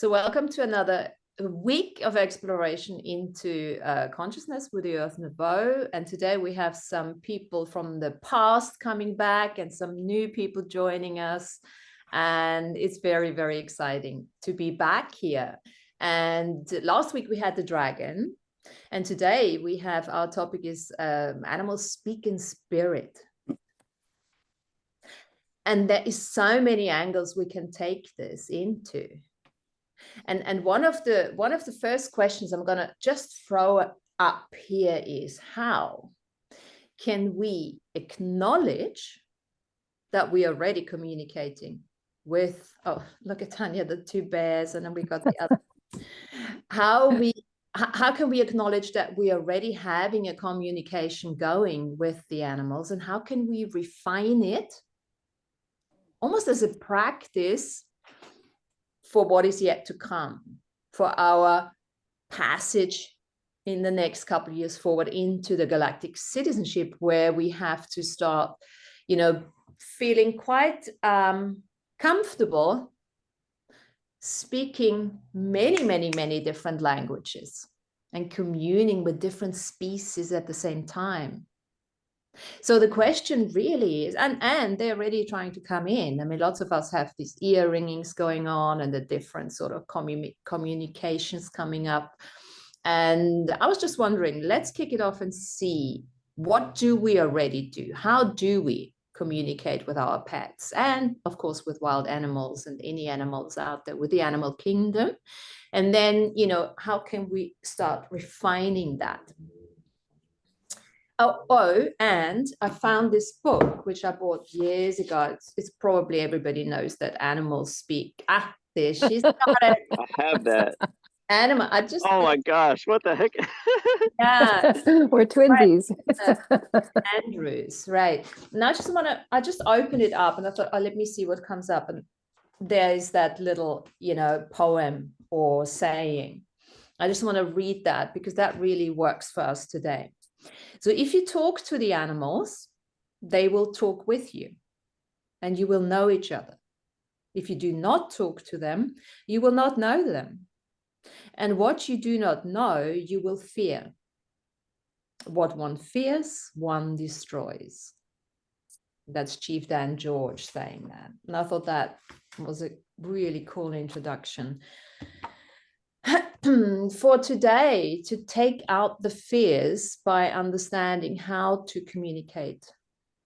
So welcome to another week of exploration into consciousness with the Earth Nouveau. And today we have some people from the past coming back and some new people joining us. And it's very, very exciting to be back here. And last week we had the dragon. And today we have, our topic is animals speak in spirit. And there is so many angles we can take this into. And one of the first questions I'm gonna just throw up here is, how can we acknowledge that we are already communicating with, oh, look at Tanya, the two bears, and then we got the other. How can we acknowledge that we are already having a communication going with the animals, and how can we refine it almost as a practice for what is yet to come, for our passage in the next couple of years forward into the galactic citizenship, where we have to start, feeling quite comfortable speaking many, many, many different languages and communing with different species at the same time. So the question really is, and they're already trying to come in. I mean, lots of us have these ear ringings going on and the different sort of communications coming up. And I was just wondering, let's kick it off and see, what do we already do? How do we communicate with our pets? And of course, with wild animals and any animals out there, with the animal kingdom. And then, how can we start refining that? Oh, and I found this book, which I bought years ago. It's probably everybody knows that animals speak. Ah, there she's got it. I have that. Animal, oh my gosh, what the heck? Yeah. We're twinsies. Andrews, right. And I just opened it up and I thought, oh, let me see what comes up. And there's that little, poem or saying. I just want to read that because that really works for us today. So if you talk to the animals, they will talk with you and you will know each other. If you do not talk to them, you will not know them. And what you do not know, you will fear. What one fears, one destroys. That's Chief Dan George saying that. And I thought that was a really cool introduction for today, to take out the fears by understanding how to communicate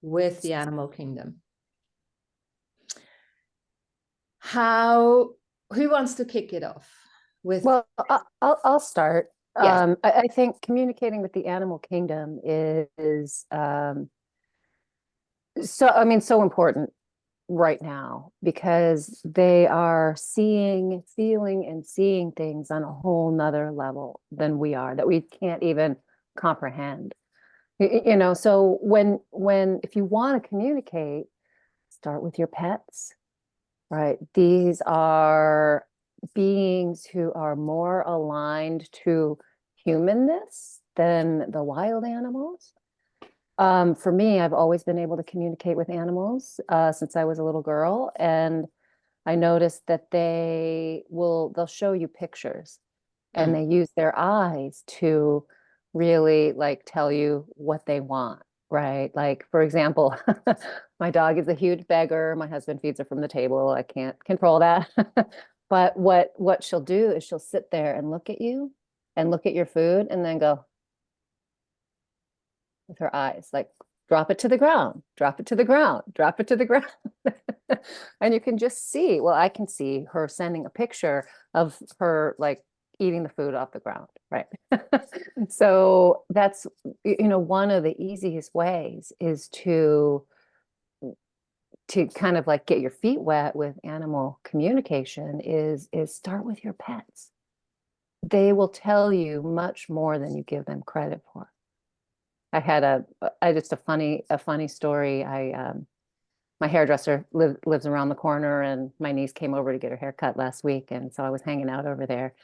with the animal kingdom. Who wants to kick it off with? Well, I'll start. Yes. I think communicating with the animal kingdom is so important right now, because they are feeling and seeing things on a whole nother level than we are, that we can't even comprehend. So if you want to communicate, start with your pets, right? These are beings who are more aligned to humanness than the wild animals. For me, I've always been able to communicate with animals since I was a little girl, and I noticed that they'll show you pictures, and they use their eyes to really tell you what they want, right? Like, for example, my dog is a huge beggar. My husband feeds her from the table. I can't control that. But what she'll do is she'll sit there and look at you and look at your food and then go with her eyes, like, drop it to the ground, drop it to the ground, drop it to the ground. And you can just see, I can see her sending a picture of her eating the food off the ground, right? So that's, one of the easiest ways is to kind of get your feet wet with animal communication is start with your pets. They will tell you much more than you give them credit for. I had a funny story. My hairdresser lives around the corner, and my niece came over to get her hair cut last week, and so I was hanging out over there,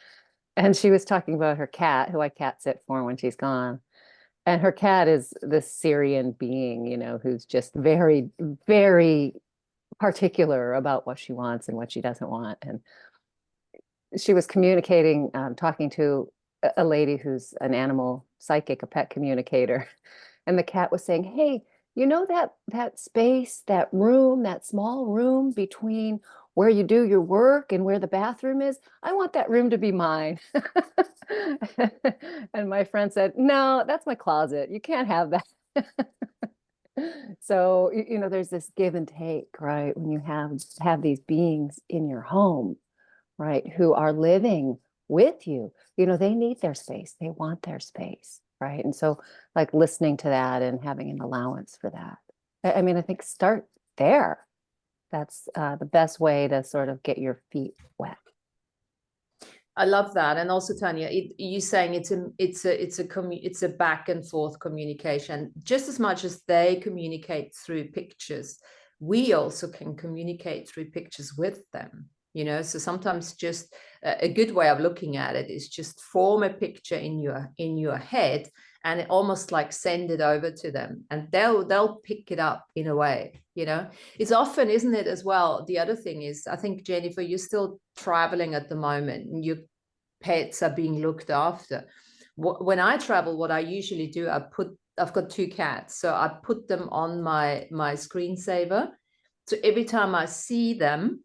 and she was talking about her cat, who I cat sit for when she's gone. And her cat is this Syrian being, who's just very, very particular about what she wants and what she doesn't want. And she was communicating, talking to a lady who's an animal psychic, a pet communicator. And the cat was saying, hey, you know that space, that room, that small room between where you do your work and where the bathroom is? I want that room to be mine. And my friend said, no, that's my closet. You can't have that. So, you know, there's this give and take, right? When you have these beings in your home, right, who are living with you, you know, they need their space. They want their space, right? And so, like, listening to that and having an allowance for that. I mean, I think start there. That's the best way to sort of get your feet wet. I love that. And also, Tanya, you saying it's a back and forth communication. Just as much as they communicate through pictures, we also can communicate through pictures with them. You know, so sometimes just a good way of looking at it is just form a picture in your head, and it almost like send it over to them, and they'll pick it up in a way. You know, it's often, isn't it, as well? The other thing is, I think, Jennifer, you're still traveling at the moment, and your pets are being looked after. When I travel, what I usually do, I've got 2 cats, so I put them on my screensaver. So every time I see them,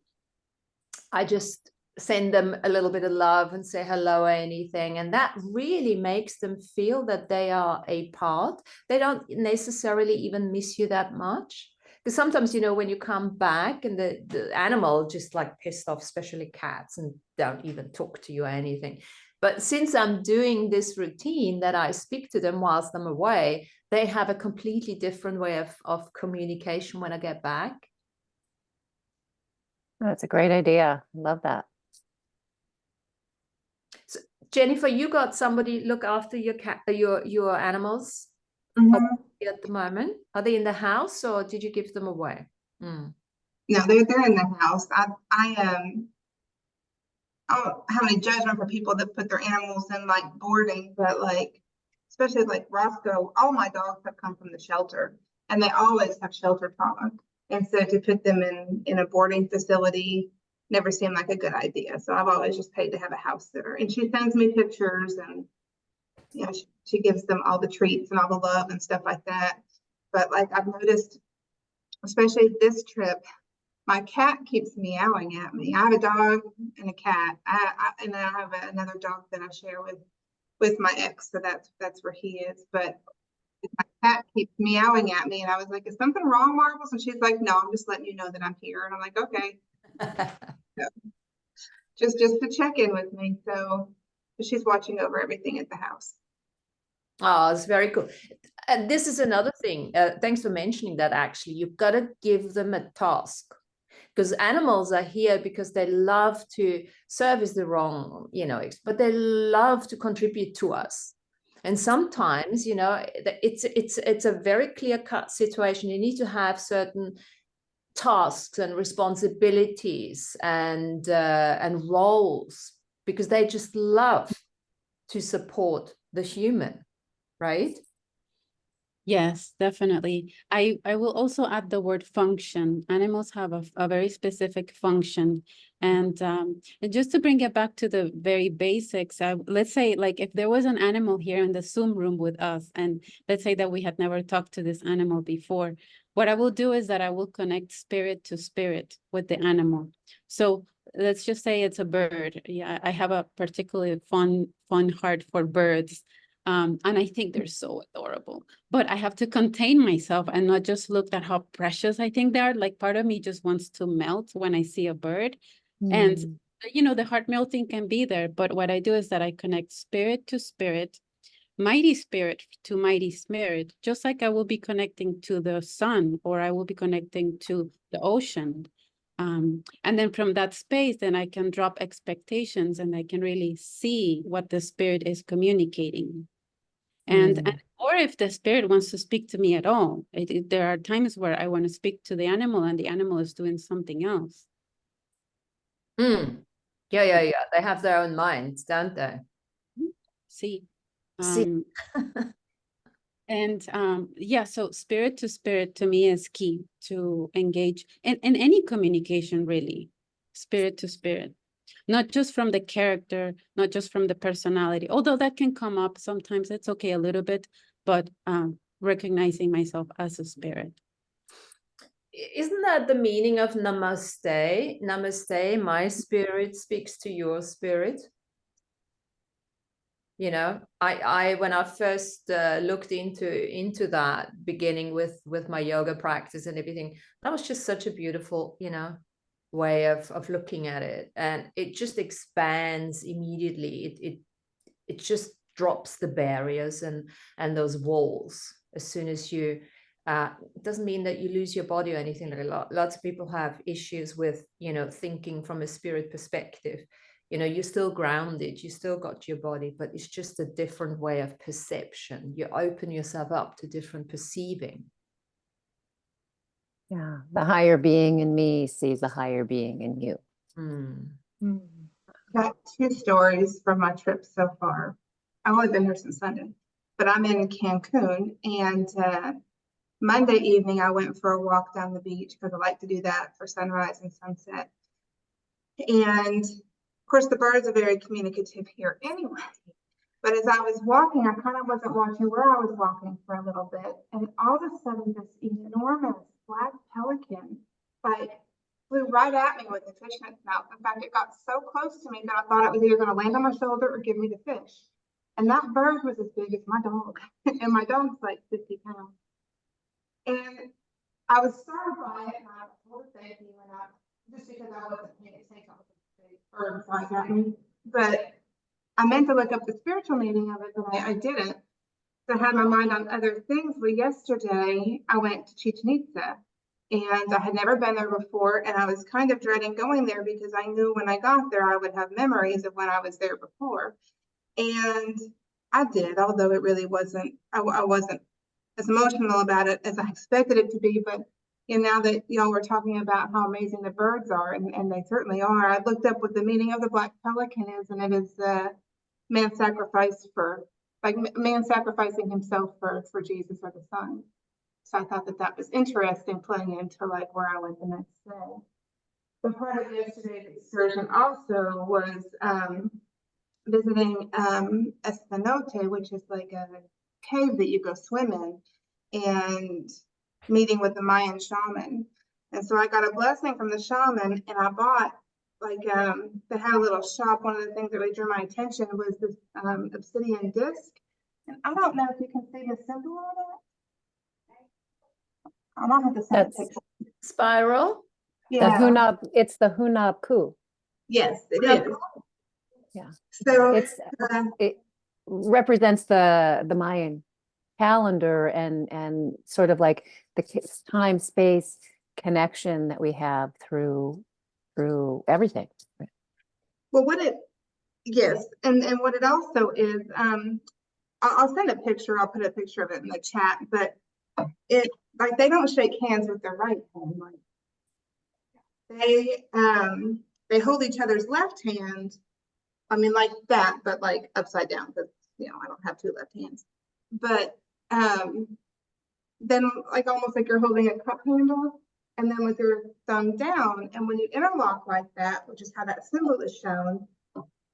I just send them a little bit of love and say hello or anything. And that really makes them feel that they are a part. They don't necessarily even miss you that much. Because sometimes, you know, when you come back and the animal just like pissed off, especially cats, and don't even talk to you or anything. But since I'm doing this routine that I speak to them whilst I'm away, they have a completely different way of communication when I get back. That's a great idea. Love that. So, Jennifer, you got somebody look after your cat, your animals at the moment? Are they in the house, or did you give them away? No, they're in the house. I don't have any judgment for people that put their animals in like boarding, but like, especially like Roscoe, all my dogs have come from the shelter, and they always have shelter trauma. And so to put them in a boarding facility never seemed like a good idea. So I've always just paid to have a house sitter. And she sends me pictures, and you know, she gives them all the treats and all the love and stuff like that. But like I've noticed, especially this trip, my cat keeps meowing at me. I have a dog and a cat. And then I have another dog that I share with my ex, so that's where he is. But my cat keeps meowing at me, and I was like, "Is something wrong, Marbles?" And she's like, "No, I'm just letting you know that I'm here." And I'm like, "Okay." So, just to check in with me. So she's watching over everything at the house. Oh, it's very cool. And this is another thing. Thanks for mentioning that. Actually, you've got to give them a task, because animals are here because they love to service the wrong, you know, but they love to contribute to us. And sometimes, you know, it's a very clear-cut situation. You need to have certain tasks and responsibilities and roles, because they just love to support the human, right? Yes, definitely. I will also add the word function. Animals have a very specific function. And just to bring it back to the very basics, let's say, like, if there was an animal here in the Zoom room with us, and let's say that we had never talked to this animal before, what I will do is that I will connect spirit to spirit with the animal. So let's just say it's a bird. Yeah, I have a particularly fun heart for birds. And I think they're so adorable, but I have to contain myself and not just look at how precious I think they are. Like, part of me just wants to melt when I see a bird. And, you know, the heart melting can be there. But what I do is that I connect spirit to spirit, mighty spirit to mighty spirit, just like I will be connecting to the sun, or I will be connecting to the ocean. And then from that space, then I can drop expectations, and I can really see what the spirit is communicating. And or if the spirit wants to speak to me at all, there are times where I want to speak to the animal, and the animal is doing something else. Yeah. They have their own minds, don't they? See. See. And yeah, so spirit to spirit to me is key to engage in any communication, really. Spirit to spirit. not just from the character, not just from the personality, although that can come up sometimes. It's okay a little bit, but recognizing myself as a spirit. Isn't that the meaning of namaste? Namaste, my spirit speaks to your spirit. You know, I when I first looked into that, beginning with my yoga practice and everything, that was just such a beautiful, you know, way of looking at it, and it just expands immediately. It just drops the barriers and those walls as soon as you. It doesn't mean that you lose your body or anything. Like lots of people have issues with, you know, thinking from a spirit perspective. You know, you're still grounded, you still got your body, but it's just a different way of perception. You open yourself up to different perceiving. Yeah, the higher being in me sees the higher being in you. Got 2 stories from my trip so far. I've only been here since Sunday, but I'm in Cancun, and Monday evening I went for a walk down the beach because I like to do that for sunrise and sunset. And of course, the birds are very communicative here anyway. But as I was walking, I kind of wasn't watching where I was walking for a little bit. And all of a sudden, this enormous black pelican, like, flew right at me with a fish in its mouth. In fact, it got so close to me that I thought it was either going to land on my shoulder or give me the fish. And that bird was as big as my dog. And my dog's like 50 pounds. And I was startled by it, and I told her thank you, and just because I wasn't paying attention to the bird flying at me. But I meant to look up the spiritual meaning of it, but I didn't. So I had my mind on other things. Well, yesterday I went to Chichen Itza, and I had never been there before, and I was kind of dreading going there because I knew when I got there I would have memories of when I was there before. And I did, although it really wasn't, I wasn't as emotional about it as I expected it to be. But you know, now that y'all were talking about how amazing the birds are, and they certainly are, I looked up what the meaning of the black pelican is, and it is man sacrificed for, like, man sacrificing himself for Jesus or the sun. So I thought that that was interesting, playing into like where I went the next day. The part of yesterday's excursion also was visiting a cenote, which is like a cave that you go swim in, and meeting with the Mayan shaman. And so I got a blessing from the shaman, and I bought, like, they had a little shop. One of the things that really drew my attention was this obsidian disc. And I don't know if you can see the symbol on it. I might have to send a That's picture. Spiral. the Yeah. Hunab, it's the Hunab Ku. Yes, it is. Yeah. So It's it represents the Mayan calendar and sort of like the time space connection that we have through everything. well, what it, yes, and what it also is, I'll send a picture. I'll put a picture of it in the chat. But it, like, they don't shake hands with their right hand. Like, they hold each other's left hand. I mean, like that, but like upside down, because you know I don't have 2 left hands. But then, like, almost like you're holding a cup handle, and then with your thumb down, and when you interlock like that, which is how that symbol is shown,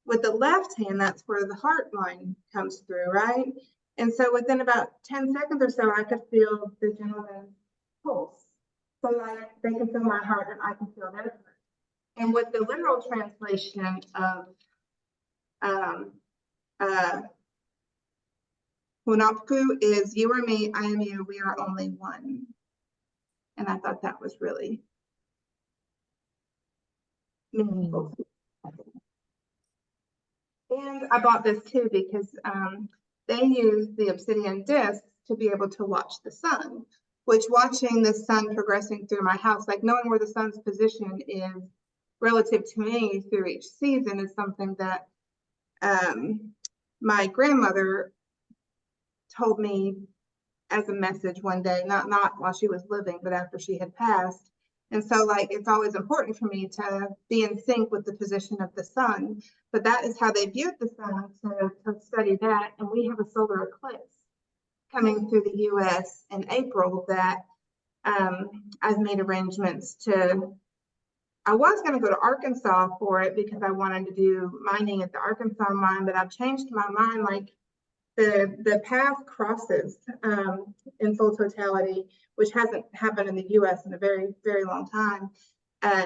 with the left hand, that's where the heart line comes through, right? And so within about 10 seconds or so, I could feel the gentleman's pulse. So like they can feel my heart and I can feel their heart. And with the literal translation of Hunapku is you are me, I am you, we are only one. And I thought that was really meaningful. And I bought this too because they use the obsidian discs to be able to watch the sun, which watching the sun progressing through my house, like knowing where the sun's position is relative to me through each season, is something that my grandmother told me as a message one day, not while she was living, but after she had passed. And so, like, it's always important for me to be in sync with the position of the sun. But that is how they viewed the sun, to study that. And we have a solar eclipse coming through the US in April that I've made arrangements to I was going to go to Arkansas for it because I wanted to do mining at the Arkansas mine, but I've changed my mind. Like the path crosses in full totality, which hasn't happened in the US in a very, very long time,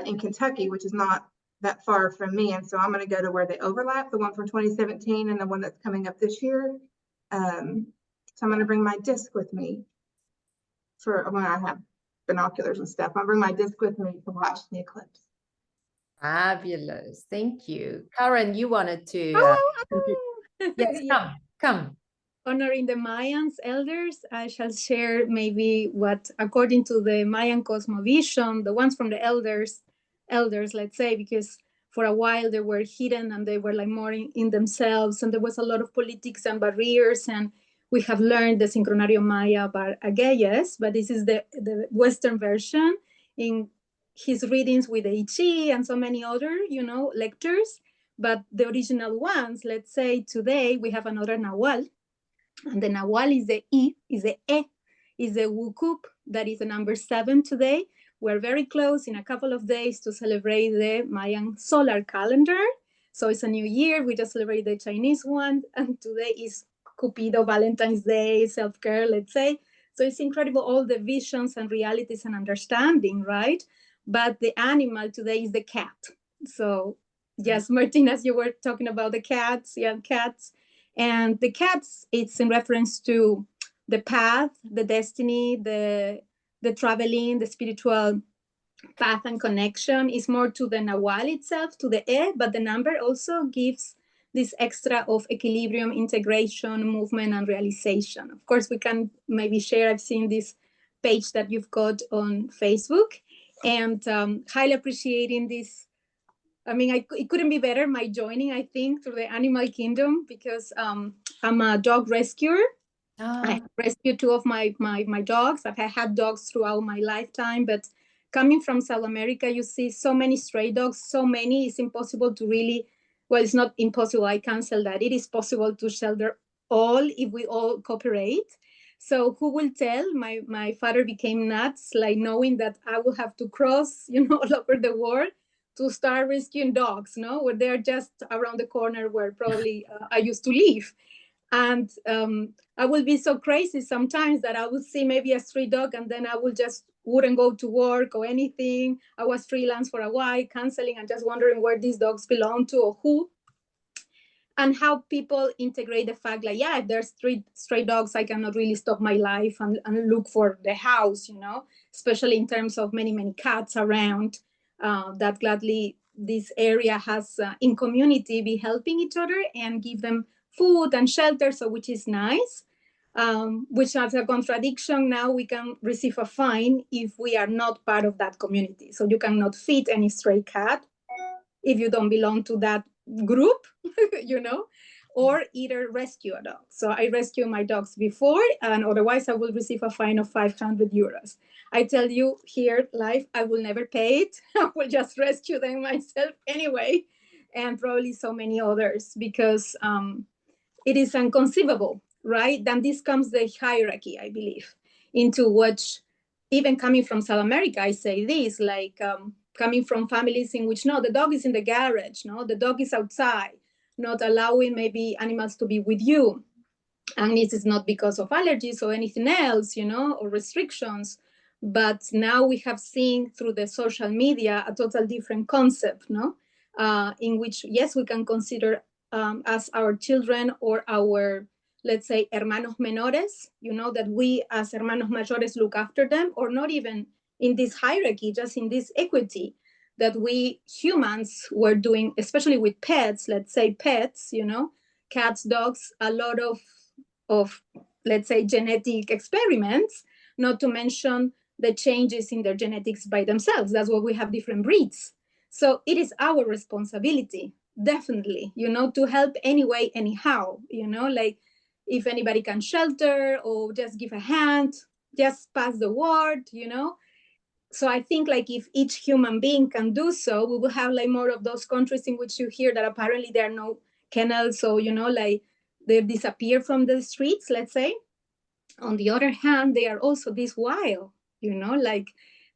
in Kentucky, which is not that far from me. And so I'm going to go to where they overlap, the one from 2017 and the one that's coming up this year. So I'm going to bring my disc with me for when I have binoculars and stuff. I'll bring my disc with me to watch the eclipse. Fabulous. Thank you. Karen, you wanted to. Yes, Yeah. come. Honoring the Mayans elders, I shall share maybe what, according to the Mayan cosmovision, the ones from the elders, let's say, because for a while they were hidden and they were like more in themselves, and there was a lot of politics and barriers, and we have learned the Sincronario Maya by Agayes, but this is the Western version in his readings with the I Ching and so many other, lectures. But the original ones, let's say today we have another Nahual, and the Nahual is the I, is the E, is the Wukup, that is the number 7 today. We're very close in a couple of days to celebrate the Mayan solar calendar. So it's a new year. We just celebrate the Chinese one. And today is Cupido, Valentine's Day, self-care, let's say. So it's incredible, all the visions and realities and understanding, right? But the animal today is the cat. So yes, Martina, as you were talking about the cats, cats. And the cats, it's in reference to the path, the destiny, the traveling, the spiritual path and connection is more to the Nahual itself, to the E, but the number also gives this extra of equilibrium, integration, movement, and realization. Of course, we can maybe share, I've seen this page that you've got on Facebook, and highly appreciating this. I mean, it couldn't be better, my joining, I think, through the animal kingdom, because I'm a dog rescuer. I rescued 2 of my dogs. I've had dogs throughout my lifetime, but coming from South America, you see so many stray dogs, so many, it's impossible to really, well, it's not impossible, I cancel that. It is possible to shelter all if we all cooperate. So who will tell? My father became nuts, like knowing that I will have to cross, all over the world to start rescuing dogs, where they're just around the corner where probably I used to live. And I will be so crazy sometimes that I would see maybe a stray dog and then I wouldn't go to work or anything. I was freelance for a while, canceling and just wondering where these dogs belong to or who. And how people integrate the fact like, yeah, if there's stray dogs, I cannot really stop my life and look for the house, especially in terms of many, many cats around. That gladly this area has in community be helping each other and give them food and shelter, so which is nice, which has a contradiction. Now we can receive a fine if we are not part of that community. So you cannot feed any stray cat if you don't belong to that group, or either rescue a dog. So I rescue my dogs before, and otherwise I will receive a fine of 500 euros. I tell you here live, I will never pay it. I will just rescue them myself anyway, and probably so many others, because it is inconceivable, right? Then this comes the hierarchy, I believe, into which, even coming from South America, I say this, like coming from families in which, no, the dog is in the garage, no, the dog is outside, not allowing maybe animals to be with you. And this is not because of allergies or anything else, or restrictions. But now we have seen through the social media a total different concept, in which, yes, we can consider as our children or our, let's say, hermanos menores, that we as hermanos mayores look after them, or not even in this hierarchy, just in this equity that we humans were doing, especially with pets, let's say pets, cats, dogs, a lot of, let's say, genetic experiments, not to mention the changes in their genetics by themselves. That's why we have different breeds. So it is our responsibility, definitely, to help anyway, anyhow, like if anybody can shelter or just give a hand, just pass the word, So I think like if each human being can do so, we will have like more of those countries in which you hear that apparently there are no kennels, so, like they disappear from the streets, let's say. On the other hand, they are also this wild, like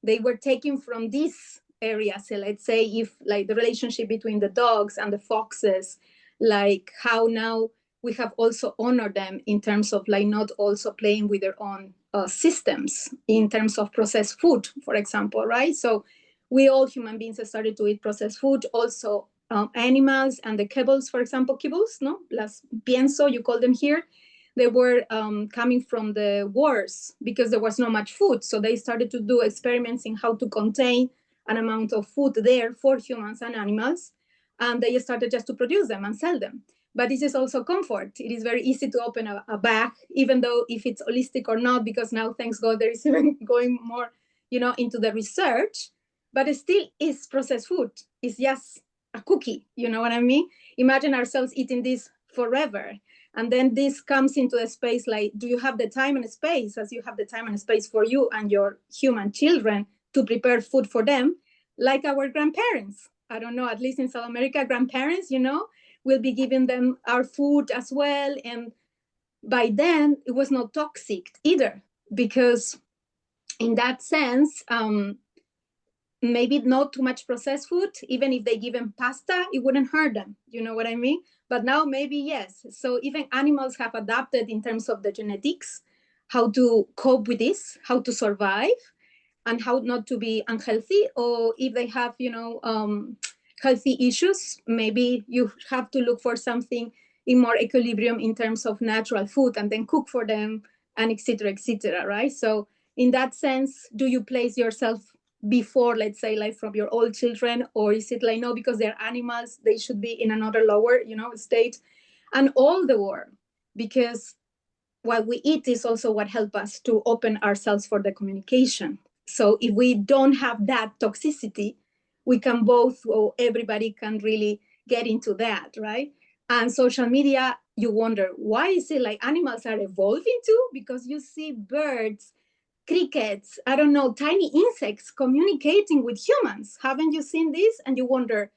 they were taken from this areas. So let's say if like the relationship between the dogs and the foxes, like how now we have also honored them in terms of like not also playing with their own systems in terms of processed food, for example, right? So we all human beings have started to eat processed food, also animals and the kibbles, for example, kibbles, no? Las pienso, you call them here. They were coming from the wars because there was not much food. So they started to do experiments in how to contain an amount of food there for humans and animals. And they started just to produce them and sell them. But this is also comfort. It is very easy to open a bag, even though if it's holistic or not, because now, thanks God, there is even going more, into the research, but it still is processed food. It's just a cookie, you know what I mean? Imagine ourselves eating this forever. And then this comes into a space like, do you have the time and space, as you have the time and space for you and your human children to prepare food for them, like our grandparents? I don't know, at least in South America, grandparents, we'll be giving them our food as well. And by then, it was not toxic either, because in that sense, maybe not too much processed food. Even if they give them pasta, it wouldn't hurt them. You know what I mean? But now maybe yes. So even animals have adapted in terms of the genetics, how to cope with this, how to survive, and how not to be unhealthy. Or if they have, healthy issues, maybe you have to look for something in more equilibrium in terms of natural food and then cook for them, and et cetera, right? So in that sense, do you place yourself before, let's say, like from your old children, or is it like, no, because they're animals, they should be in another lower, state? And all the world, because what we eat is also what helps us to open ourselves for the communication. So if we don't have that toxicity, we can both, or everybody can really get into that, right? And social media, you wonder, why is it like animals are evolving too? Because you see birds, crickets, I don't know, tiny insects communicating with humans. Haven't you seen this? And you wonder,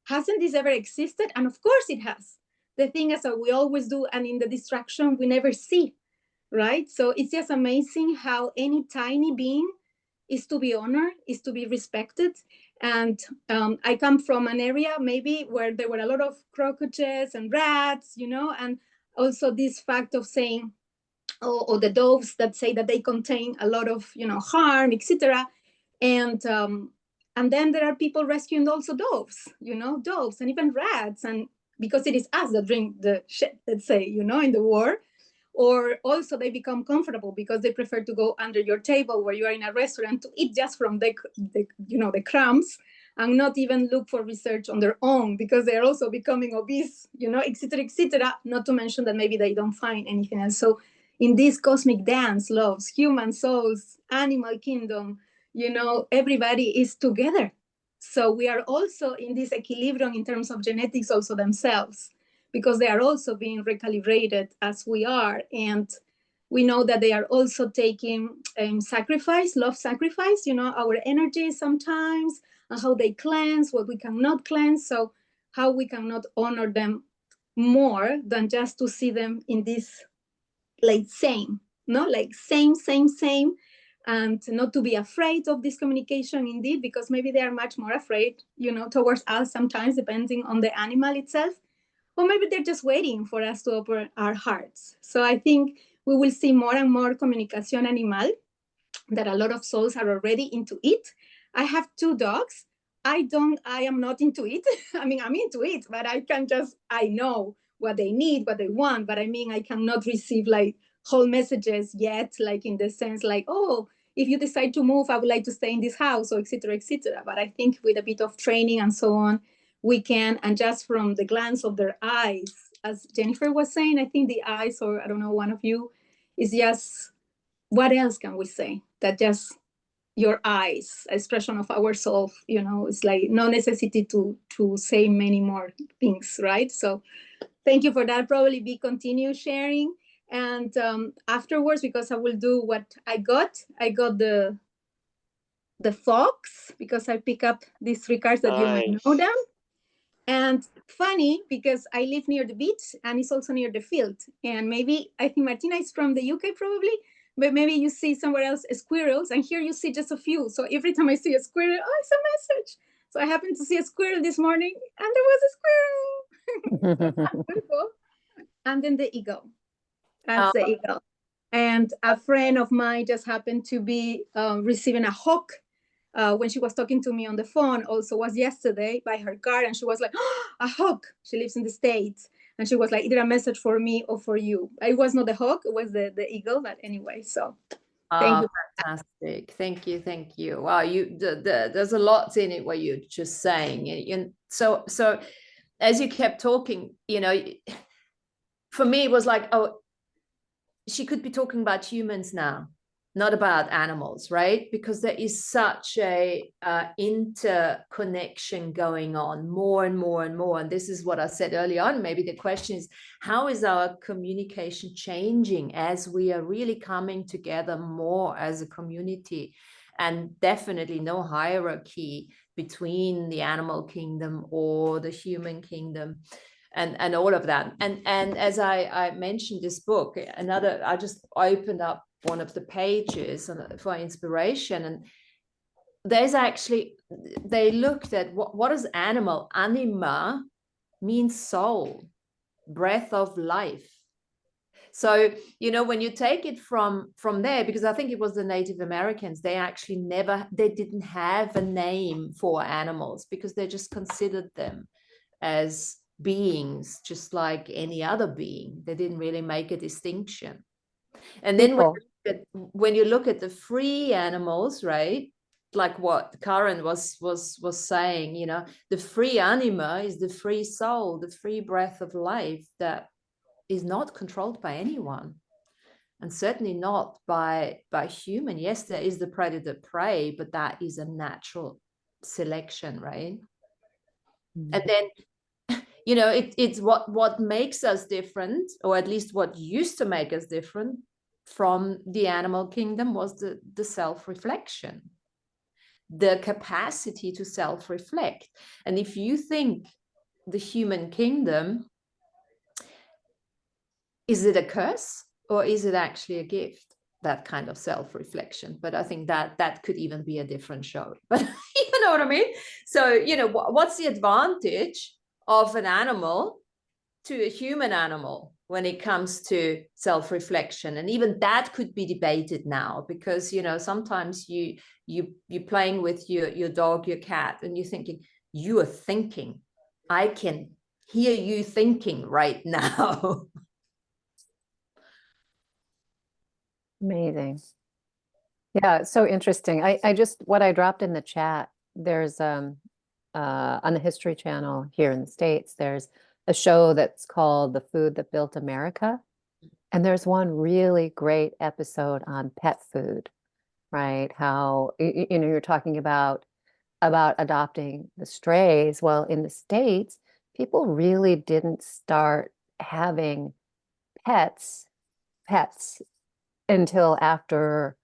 hasn't this ever existed? And of course it has. The thing is that we always do, and in the distraction, we never see, right? So it's just amazing how any tiny being is to be honored, is to be respected. And I come from an area maybe where there were a lot of cockroaches and rats, and also this fact of saying, or the doves that say that they contain a lot of, harm, etc. And then there are people rescuing also doves, doves and even rats, and because it is us that drink the shit, let's say, in the war. Or also they become comfortable because they prefer to go under your table where you are in a restaurant to eat just from the crumbs, and not even look for research on their own, because they're also becoming obese, et cetera, not to mention that maybe they don't find anything else. So in this cosmic dance, loves, human souls, animal kingdom, everybody is together. So we are also in this equilibrium in terms of genetics also themselves, because they are also being recalibrated as we are. And we know that they are also taking sacrifice, love sacrifice, our energy sometimes, and how they cleanse, what we cannot cleanse. So how we cannot honor them more than just to see them in this like same, like same, and not to be afraid of this communication indeed, because maybe they are much more afraid, towards us sometimes, depending on the animal itself. Or maybe they're just waiting for us to open our hearts. So I think we will see more and more communication animal, that a lot of souls are already into it. I have 2 dogs. I am not into it. I mean, I'm into it, but I know what they need, what they want, but I mean, I cannot receive like whole messages yet, like in the sense like, oh, if you decide to move, I would like to stay in this house, or et cetera, et cetera. But I think with a bit of training and so on, we can, and just from the glance of their eyes, as Jennifer was saying, I think the eyes, or I don't know, one of you, is just, what else can we say? That just your eyes, expression of our soul, it's like no necessity to say many more things, right? So thank you for that. Probably be continue sharing. And afterwards, because I will do what I got the fox, because I pick up these 3 cards that you might know them. And funny, because I live near the beach and it's also near the field. And maybe, I think Martina is from the UK probably. but maybe you see somewhere else squirrels, and here you see just a few. So every time I see a squirrel, oh, it's a message. So I happened to see a squirrel this morning, and there was a squirrel. Beautiful. And then the eagle. That's the eagle. And a friend of mine just happened to be receiving a hawk when she was talking to me on the phone. Also was yesterday by her car, and she was like, oh, a hawk. She lives in the States. And she was like, either a message for me or for you. It was not the hawk, it was the eagle. But anyway, so thank you. Fantastic. Thank you. Thank you. Wow, there's a lot in it what you're just saying. And so as you kept talking, for me, it was like, oh, she could be talking about humans now, not about animals, right? Because there is such a interconnection going on more and more and more. And this is what I said early on. Maybe the question is, how is our communication changing as we are really coming together more as a community? And definitely no hierarchy between the animal kingdom or the human kingdom. And all of that. And as I mentioned this book, I just opened up one of the pages for inspiration. And there's actually, they looked at what is animal. Anima means soul, breath of life. So, when you take it from there, because I think it was the Native Americans, they didn't have a name for animals because they just considered them as beings just like any other being. They didn't really make a distinction. And then when you look at the free animals, right, like what Karen was saying, the free anima is the free soul, the free breath of life that is not controlled by anyone, and certainly not by human. Yes, there is the predator prey, but that is a natural selection, right? Mm-hmm. And then it's what makes us different, or at least what used to make us different from the animal kingdom, was the self-reflection, the capacity to self-reflect. And if you think the human kingdom, is it a curse or is it actually a gift, that kind of self-reflection? But I think that could even be a different show. But you know what I mean? So, what's the advantage of an animal to a human animal when it comes to self-reflection? And even that could be debated now, because sometimes you're playing with your dog, your cat, and you're thinking, you are thinking, I can hear you thinking right now. Amazing. Yeah, it's so interesting. What I dropped in the chat, there's on the History Channel here in the States, there's a show that's called The Food That Built America. And there's one really great episode on pet food, right? How, you're talking about adopting the strays. Well, in the States, people really didn't start having pets until after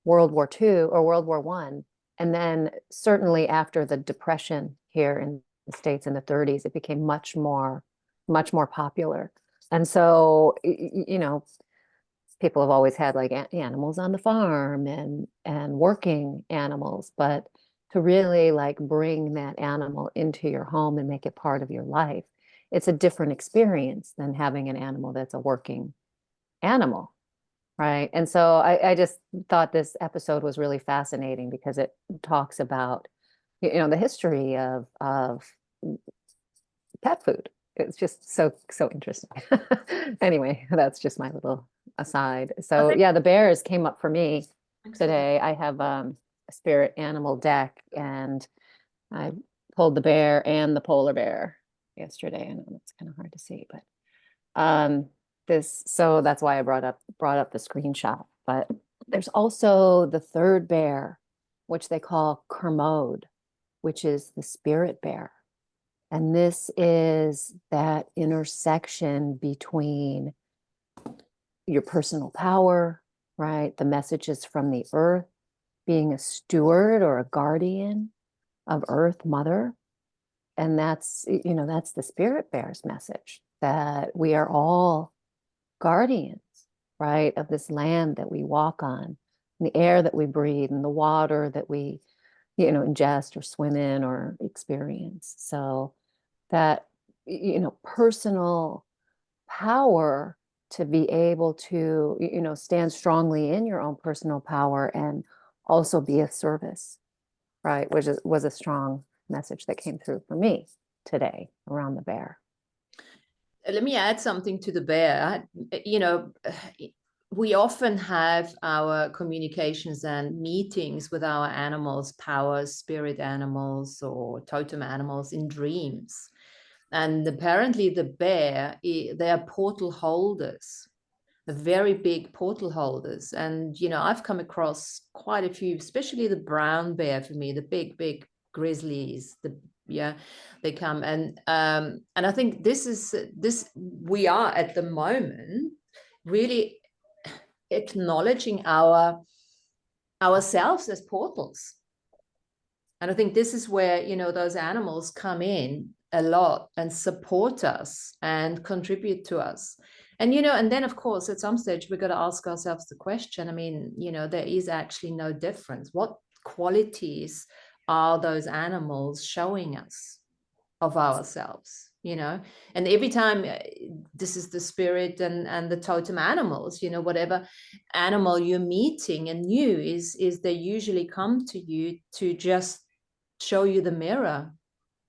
World War II or World War I. And then certainly after the Depression here in the States in the 30s, it became much more popular. And so, people have always had like animals on the farm and working animals, but to really like bring that animal into your home and make it part of your life, it's a different experience than having an animal that's a working animal. Right. And so I just thought this episode was really fascinating because it talks about, the history of pet food. It's just so interesting. Anyway, that's just my little aside. So yeah, the bears came up for me today. I have a spirit animal deck, and I pulled the bear and the polar bear yesterday. I know it's kind of hard to see, but so that's why I brought up the screenshot. But there's also the third bear, which they call Kermode, which is the spirit bear. And this is that intersection between your personal power, right? The messages from the earth, being a steward or a guardian of Earth Mother. And that's the spirit bear's message, that we are all guardians right? Of this land that we walk on, and the air that we breathe, and the water that we, ingest or swim in or experience. So that, personal power to be able to, stand strongly in your own personal power and also be of service, right? Which was a strong message that came through for me today around the bear. Let me add something to the bear. We often have our communications and meetings with our animals, powers, spirit animals, or totem animals in dreams. And apparently the bear, they are portal holders, very big portal holders. And, I've come across quite a few, especially the brown bear for me, the big grizzlies, they come. And I think we are at the moment really acknowledging ourselves as portals. And I think this is where, those animals come in a lot and support us and contribute to us. And, and then, of course, at some stage, we've got to ask ourselves the question, there is actually no difference. What qualities are those animals showing us of ourselves? And every time, this is the spirit and the totem animals, whatever animal you're meeting and new is they usually come to you to just show you the mirror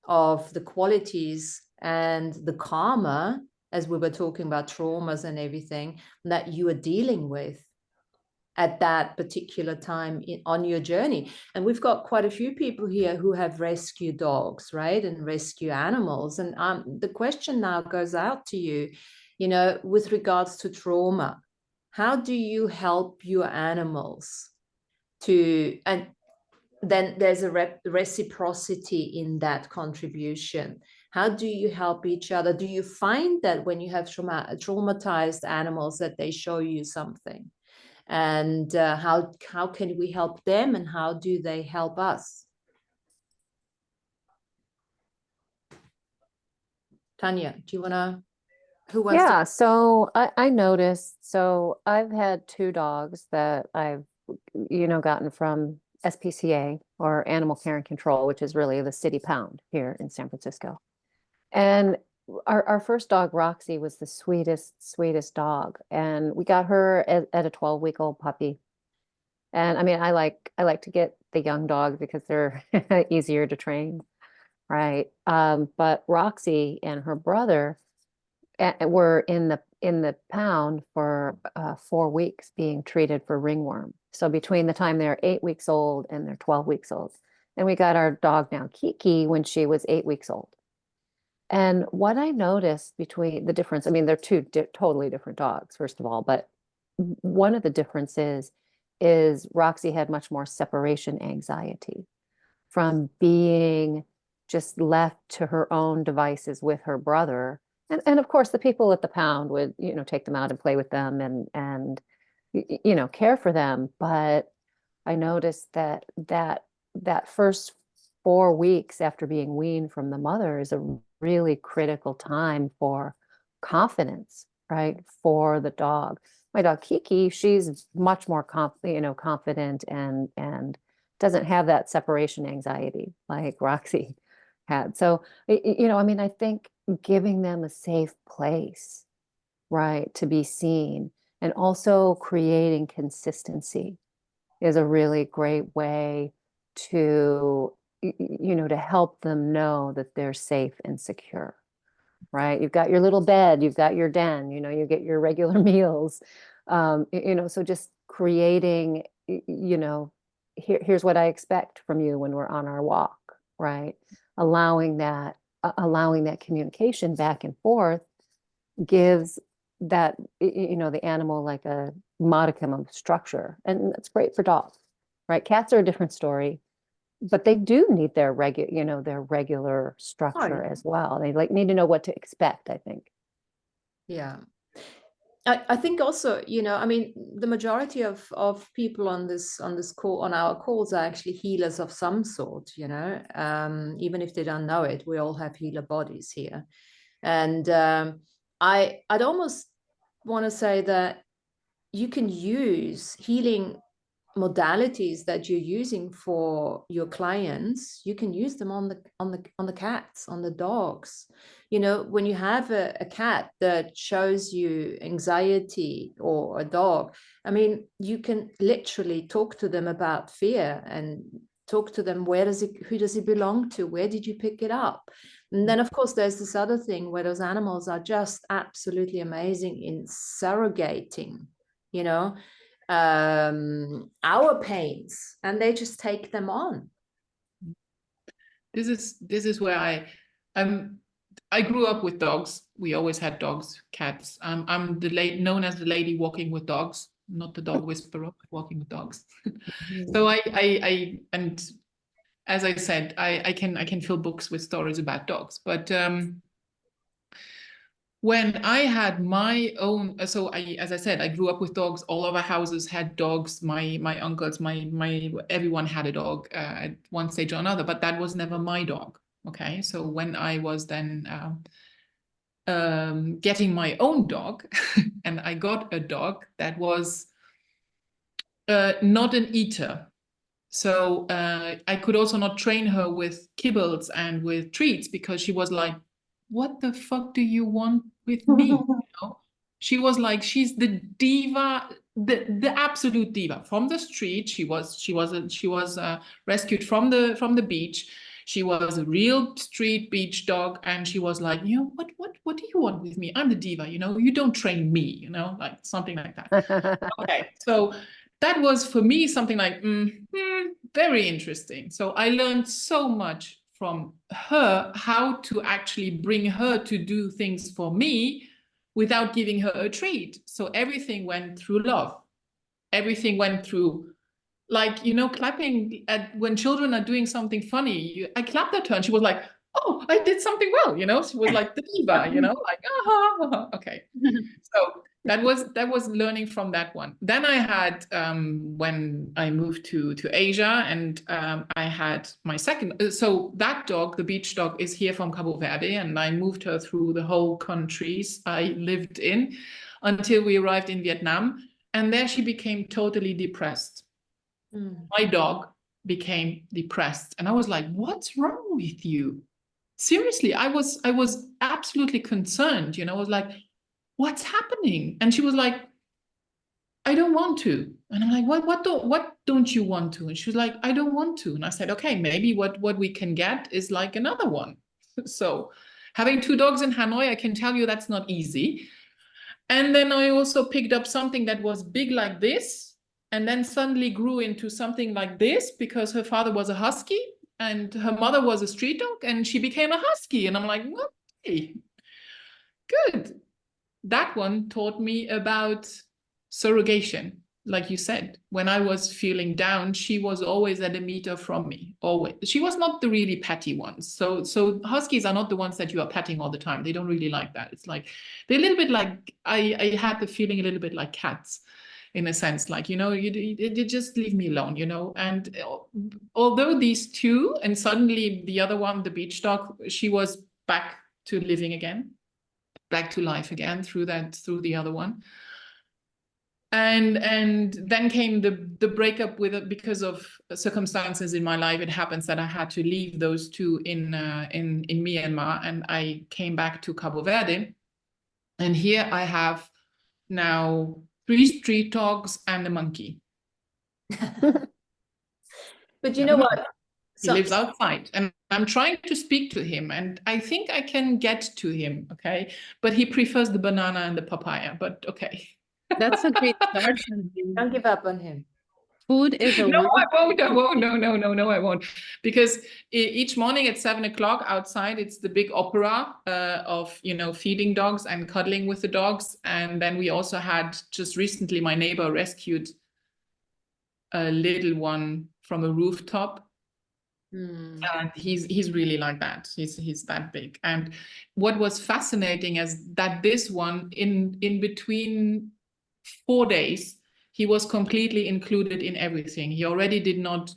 of the qualities and the karma, as we were talking about traumas and everything, that you are dealing with at that particular time on your journey. And we've got quite a few people here who have rescue dogs, right? And rescue animals. And the question now goes out to you, with regards to trauma, how do you help your animals and then there's a reciprocity in that contribution. How do you help each other? Do you find that when you have traumatized animals that they show you something? And how can we help them, and how do they help us? Tanya, do you want to, who wants to? Yeah, so I noticed, so I've had 2 dogs that I've, gotten from SPCA, or Animal Care and Control, which is really the city pound here in San Francisco. And our first dog, Roxy, was the sweetest dog. And we got her at a 12-week-old puppy. And I like to get the young dogs because they're easier to train, right? But Roxy and her brother were in the pound for 4 weeks being treated for ringworm. So between the time they're 8 weeks old and they're 12 weeks old. And we got our dog now, Kiki, when she was 8 weeks old. And what I noticed between the difference, they're 2 totally different dogs, first of all, but one of the differences is Roxy had much more separation anxiety from being just left to her own devices with her brother. And of course, the people at the pound would, take them out and play with them and care for them. But I noticed that first 4 weeks after being weaned from the mother is a really critical time for confidence, right? For the dog. My dog Kiki, she's much more confident and doesn't have that separation anxiety like Roxy had. So, I think giving them a safe place, right, to be seen, and also creating consistency is a really great way to, to help them know that they're safe and secure, right? You've got your little bed, you've got your den, you get your regular meals, so just creating, here's what I expect from you when we're on our walk, right? Allowing that communication back and forth gives that, the animal like a modicum of structure, and that's great for dogs, right? Cats are a different story, but they do need their regular structure as well. They need to know what to expect, I think. Yeah. I think also, the majority of people on this call, on our calls, are actually healers of some sort, even if they don't know it. We all have healer bodies here. And I'd almost want to say that you can use healing modalities that you're using for your clients. You can use them on the cats, on the dogs. You know, when you have a cat that shows you anxiety, or a dog, I mean, you can literally talk to them about fear and talk to them, who does it belong to, where did you pick it up? And then of course there's this other thing where those animals are just absolutely amazing in surrogating, you know, our pains, and they just take them on. This is where I grew up with dogs. We always had dogs, cats. I'm known as the lady walking with dogs, not the dog whisperer, but walking with dogs. So I and as I said, I can fill books with stories about dogs. But when I had my own, so as I said, I grew up with dogs. All of our houses had dogs. My uncles, my everyone had a dog at one stage or another. But that was never my dog. Okay, so when I was then getting my own dog, and I got a dog that was not an eater. So I could also not train her with kibbles and with treats, because she was like, what the fuck do you want with me? You know? She was like, she's the diva, the absolute diva from the street. She was rescued from the beach. She was a real street beach dog, and she was like, you know, what do you want with me? I'm the diva, you know, you don't train me, you know, like something like that. Okay, so that was for me something like very interesting. So I learned so much from her, how to actually bring her to do things for me without giving her a treat. So everything went through love. Everything went through, like, you know, clapping at when children are doing something funny. I clapped at her and she was like, oh, I did something well, you know. She was like the diva, you know, like, okay. So that was learning from that one. Then I had when I moved to Asia, and I had my second. So that dog, the beach dog, is here from Cabo Verde, and I moved her through the whole countries I lived in until we arrived in Vietnam, and there she became totally depressed. My dog became depressed, and I was like, what's wrong with you? Seriously, I was absolutely concerned, you know. I was like, what's happening? And she was like, I don't want to. And I'm like, what don't you want to? And she was like, I don't want to. And I said, okay, maybe what we can get is like another one. So having 2 dogs in Hanoi, I can tell you that's not easy. And then I also picked up something that was big like this, and then suddenly grew into something like this, because her father was a husky and her mother was a street dog, and she became a husky. And I'm like, okay, good. That one taught me about surrogation. Like you said, when I was feeling down, she was always at a meter from me, always. She was not the really petty ones. So huskies are not the ones that you are petting all the time. They don't really like that. It's like, they're a little bit like, I had the feeling a little bit like cats, in a sense, like, you know, you just leave me alone, you know. And although these 2, and suddenly the other one, the beach dog, she was back to living again, back to life again through the other one. And then came the breakup with it, because of circumstances in my life. It happens that I had to leave those 2 in Myanmar, and I came back to Cabo Verde. And here I have now 3 street dogs and a monkey. But you know what? He lives outside, and I'm trying to speak to him, and I think I can get to him, okay? But he prefers the banana and the papaya, but okay. That's a great start. Don't give up on him. Food is a No, wonderful. I won't. No, I won't. Because each morning at 7 o'clock outside, it's the big opera of, you know, feeding dogs and cuddling with the dogs. And then we also had, just recently, my neighbor rescued a little one from a rooftop. And he's really like that. He's that big. And what was fascinating is that this one, in between 4 days, he was completely included in everything. He already did not,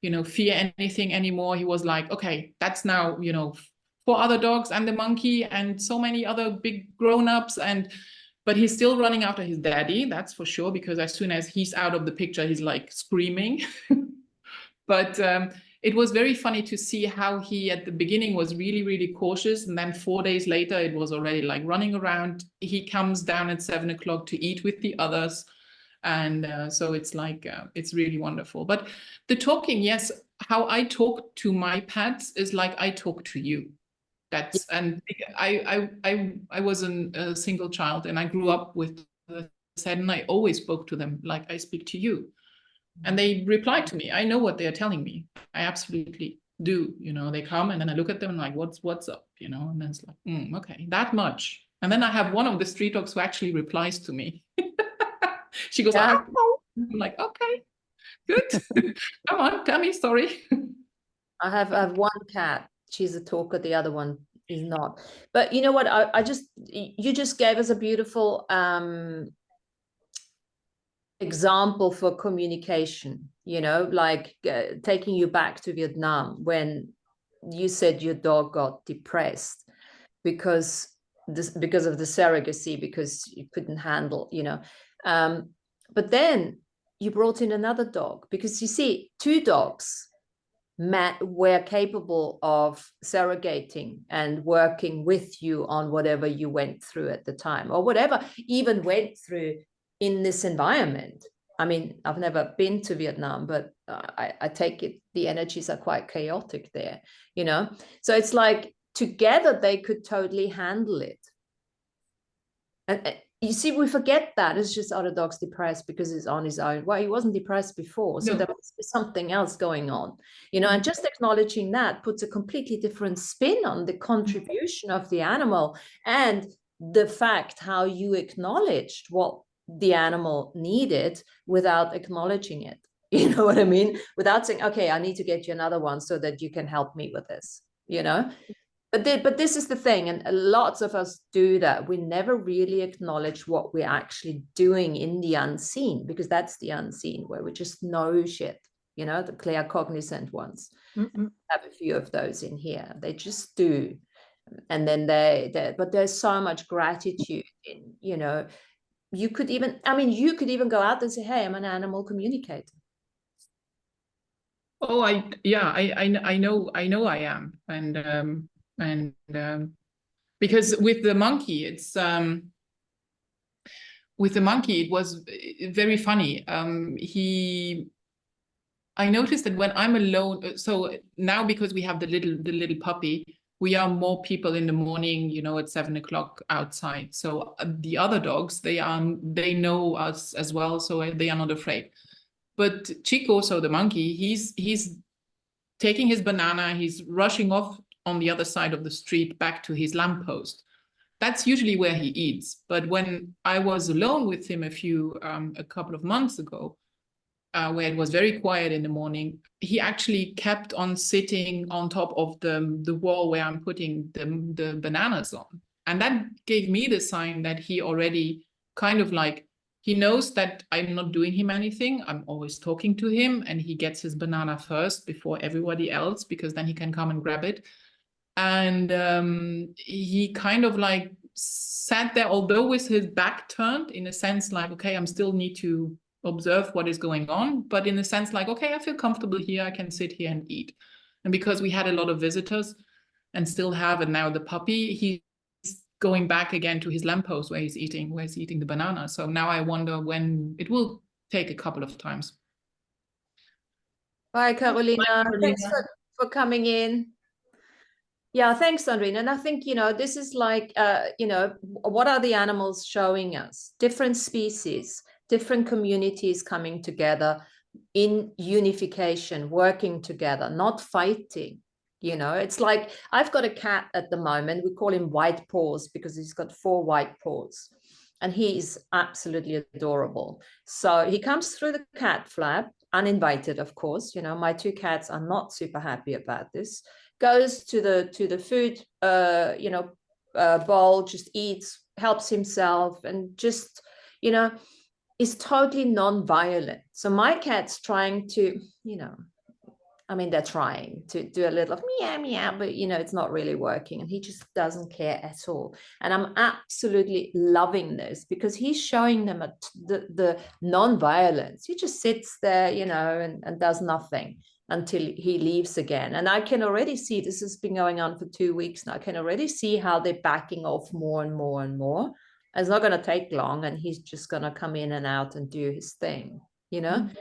you know, fear anything anymore. He was like, okay, that's now, you know, 4 other dogs and the monkey and so many other big grown-ups, and But he's still running after his daddy, that's for sure, because as soon as he's out of the picture, he's like screaming. But it was very funny to see how he at the beginning was really, really cautious. And then 4 days later, it was already like running around. He comes down at 7 o'clock to eat with the others. And so it's like, it's really wonderful. But the talking, yes, how I talk to my pets is like I talk to you. That's, and I was a single child and I grew up with said, and I always spoke to them like I speak to you. And they replied to me. I know what they are telling me. I absolutely do. You know, they come and then I look at them and like, what's up? You know, and then it's like, okay, that much. And then I have one of the street dogs who actually replies to me. She goes, Yeah. oh. I'm like, okay, good. Come on, tell me a story. I have one cat. She's a talker. The other one is not. But you know what? You just gave us a beautiful example for communication, you know, like taking you back to Vietnam when you said your dog got depressed because of the surrogacy, because you couldn't handle, you know. But then you brought in another dog because you see, two dogs were capable of surrogating and working with you on whatever you went through at the time, or whatever even went through in this environment. I mean, I've never been to Vietnam, but I take it the energies are quite chaotic there, you know. So it's like together they could totally handle it. And you see, we forget that it's just other dog's depressed because he's on his own. Well, he wasn't depressed before, so there must be something else going on, you know. And just acknowledging that puts a completely different spin on the contribution of the animal and the fact how you acknowledged what the animal needed without acknowledging it. You know what I mean? Without saying, okay, I need to get you another one so that you can help me with this, you know. But this is the thing, and lots of us do that. We never really acknowledge what we're actually doing in the unseen, because that's the unseen where we just know shit, you know, the claircognizant ones. Mm-mm. Have a few of those in here. They just do. And then but there's so much gratitude in, you know, you could even go out and say, hey, I'm an animal communicator. Oh, I know I am. And because with the monkey, it's with the monkey, it was very funny. I noticed that when I'm alone, so now because we have the little puppy, we are more people in the morning, you know, at 7 o'clock outside. So the other dogs, they know us as well, so they are not afraid. But Chico, so the monkey, he's taking his banana, he's rushing off on the other side of the street back to his lamppost. That's usually where he eats. But when I was alone with him a couple of months ago, where it was very quiet in the morning, he actually kept on sitting on top of the wall where I'm putting the bananas on. And that gave me the sign that he already kind of like, he knows that I'm not doing him anything. I'm always talking to him, and he gets his banana first before everybody else, because then he can come and grab it. And he kind of like sat there, although with his back turned, in a sense like, okay, I'm still need to observe what is going on, but in a sense like, okay, I feel comfortable here, I can sit here and eat. And because we had a lot of visitors and still have, and now the puppy, he's going back again to his lamppost where he's eating the banana. So now I wonder when it will take a couple of times. Bye, Carolina. Bye, Carolina. Thanks for coming in. Yeah, thanks, Sandrine. And I think, you know, this is like, you know, what are the animals showing us? Different species, different communities coming together in unification, working together, not fighting. You know, it's like, I've got a cat at the moment. We call him White Paws because he's got 4 white paws. And he's absolutely adorable. So he comes through the cat flap, uninvited, of course. You know, my 2 cats are not super happy about this. Goes to the food, you know, bowl, just eats, helps himself, and just, you know, is totally non-violent. So my cat's trying to, you know, I mean, they're trying to do a little of meow, meow, but you know, it's not really working. And he just doesn't care at all. And I'm absolutely loving this because he's showing them the non-violence. He just sits there, you know, and does nothing until he leaves again. And I can already see, this has been going on for 2 weeks now. I can already see how they're backing off more and more and more. It's not going to take long, and he's just going to come in and out and do his thing, you know. Mhm.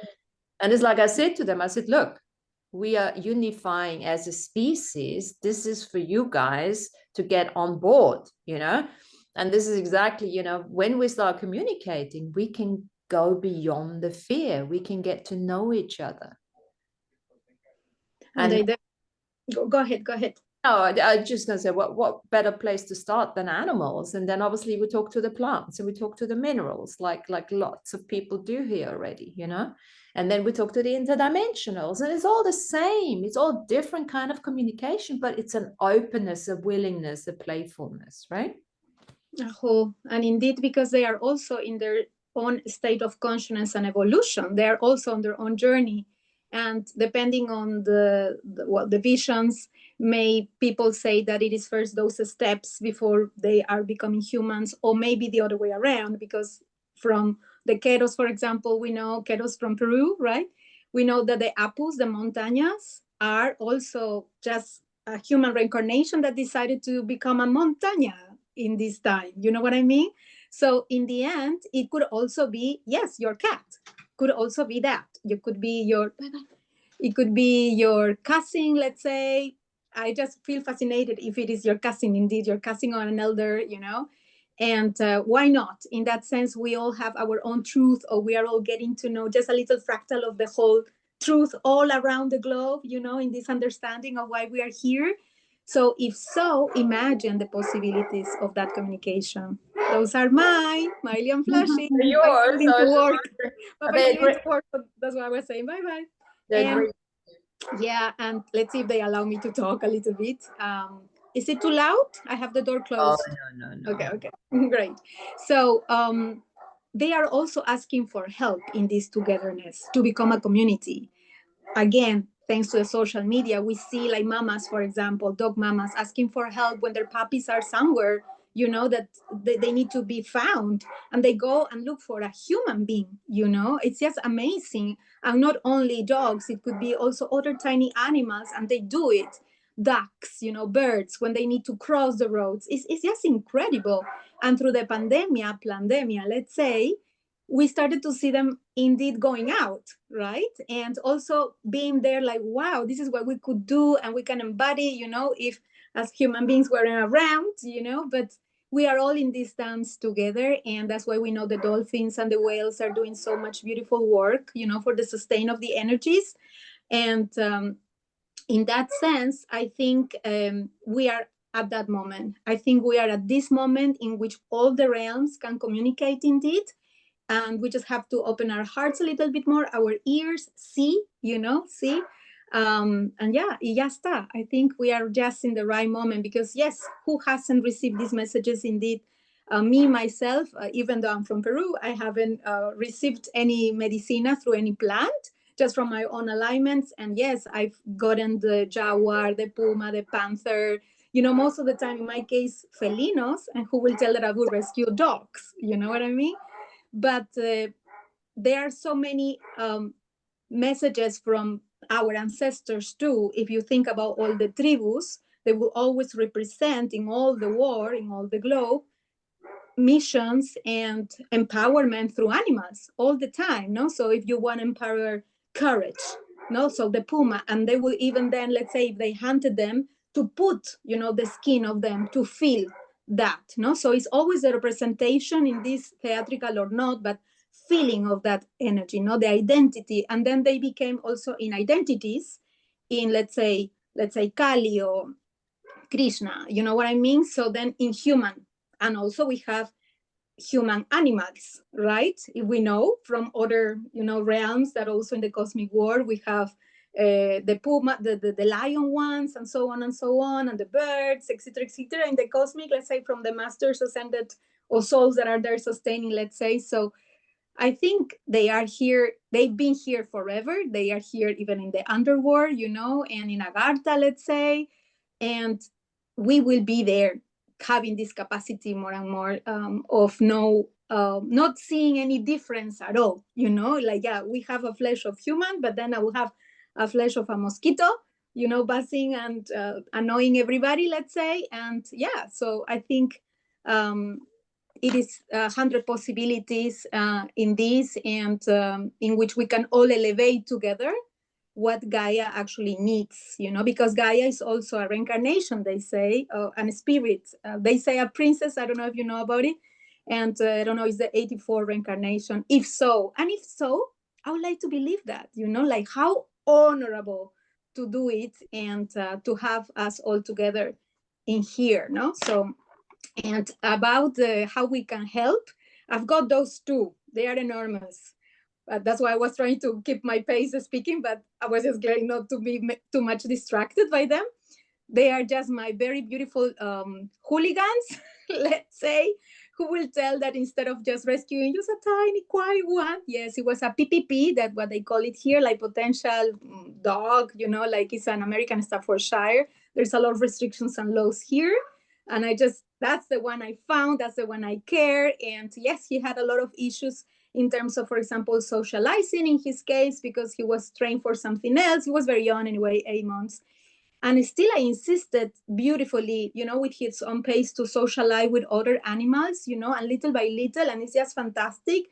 And it's like I said to them, I said, look, we are unifying as a species. This is for you guys to get on board, you know. And this is exactly, you know, when we start communicating, we can go beyond the fear. We can get to know each other. And go ahead. No, I was just going to say, what better place to start than animals? And then obviously we talk to the plants and we talk to the minerals, like lots of people do here already, you know. And then we talk to the interdimensionals, and it's all the same. It's all different kind of communication, but it's an openness, a willingness, a playfulness, right? And indeed, because they are also in their own state of consciousness and evolution, they are also on their own journey. And depending on the visions, may people say that it is first those steps before they are becoming humans, or maybe the other way around, because from the Queros, for example, we know Queros from Peru, right? We know that the Apus, the montañas, are also just a human reincarnation that decided to become a montaña in this time. You know what I mean? So in the end, it could also be, yes, your cat could also be that. You could be it could be your cousin, let's say. I just feel fascinated if it is your cousin, indeed, your cousin or an elder, you know. And why not? In that sense, we all have our own truth, or we are all getting to know just a little fractal of the whole truth all around the globe, you know, in this understanding of why we are here. So if so, imagine the possibilities of that communication. Those are mine, Miley and Flashy. Yours. To work. They agree. To work. That's what I was saying. Bye-bye. They agree. Yeah, and let's see if they allow me to talk a little bit. Is it too loud? I have the door closed. Oh, no. Okay, great. So they are also asking for help in this togetherness to become a community. Again, thanks to the social media, we see like mamas, for example, dog mamas asking for help when their puppies are somewhere, you know, that they need to be found, and they go and look for a human being, you know. It's just amazing. And not only dogs, it could be also other tiny animals, and they do it. Ducks, you know, birds, when they need to cross the roads. It's just incredible. And through the pandemia, let's say, we started to see them indeed going out, right? And also being there like, wow, this is what we could do, and we can embody, you know, if as human beings we're around, you know, but we are all in this dance together. And that's why we know the dolphins and the whales are doing so much beautiful work, you know, for the sustain of the energies. And in that sense, I think we are at that moment. I think we are at this moment in which all the realms can communicate indeed. And we just have to open our hearts a little bit more, our ears, see. And yeah, y ya está. I think we are just in the right moment, because yes, who hasn't received these messages indeed? Me, myself, even though I'm from Peru, I haven't received any medicina through any plant, just from my own alignments. And yes, I've gotten the jaguar, the puma, the panther, you know, most of the time, in my case, felinos, and who will tell that I will rescue dogs, you know what I mean? But there are so many messages from our ancestors too. If you think about all the tribus, they will always represent in all the war, in all the globe, missions and empowerment through animals all the time, no? So if you want to empower courage, no? So the puma, and they will even then, let's say if they hunted them, to put, you know, the skin of them to feel that, no? So it's always a representation, in this theatrical or not, but feeling of that energy, no? The identity. And then they became also in identities in, let's say Kali or Krishna, you know what I mean? So then in human, and also we have human animals, right? If we know from other, you know, realms, that also in the cosmic world we have the puma, the lion ones, and so on, and the birds, etc. In the cosmic, let's say from the masters ascended or souls that are there sustaining, let's say. So I think they are here, they've been here forever. They are here even in the underworld, you know, and in Agartha, let's say. And we will be there having this capacity more and more of not seeing any difference at all, you know, like, yeah, we have a flesh of human, but then I will have a flesh of a mosquito, you know, buzzing and annoying everybody, let's say. And yeah, so I think it is 100 possibilities in this, and in which we can all elevate together what Gaia actually needs, you know, because Gaia is also a reincarnation, they say, and a spirit. They say a princess, I don't know if you know about it, and I don't know, it's the 84 reincarnation, if so. And if so, I would like to believe that, you know, like how honorable to do it, and to have us all together in here, no? So, and about how we can help, I've got those two. They are enormous. That's why I was trying to keep my pace speaking, but I was just glad not to be too much distracted by them. They are just my very beautiful hooligans, let's say, who will tell that instead of just rescuing just a tiny, quiet one, yes, it was a PPP, that's what they call it here, like potential dog, you know, like it's an American Staffordshire. There's a lot of restrictions and laws here. And that's the one I found, that's the one I care. And yes, he had a lot of issues in terms of, for example, socializing in his case, because he was trained for something else. He was very young anyway, 8 months. And still I insisted beautifully, you know, with his own pace to socialize with other animals, you know, and little by little. And it's just fantastic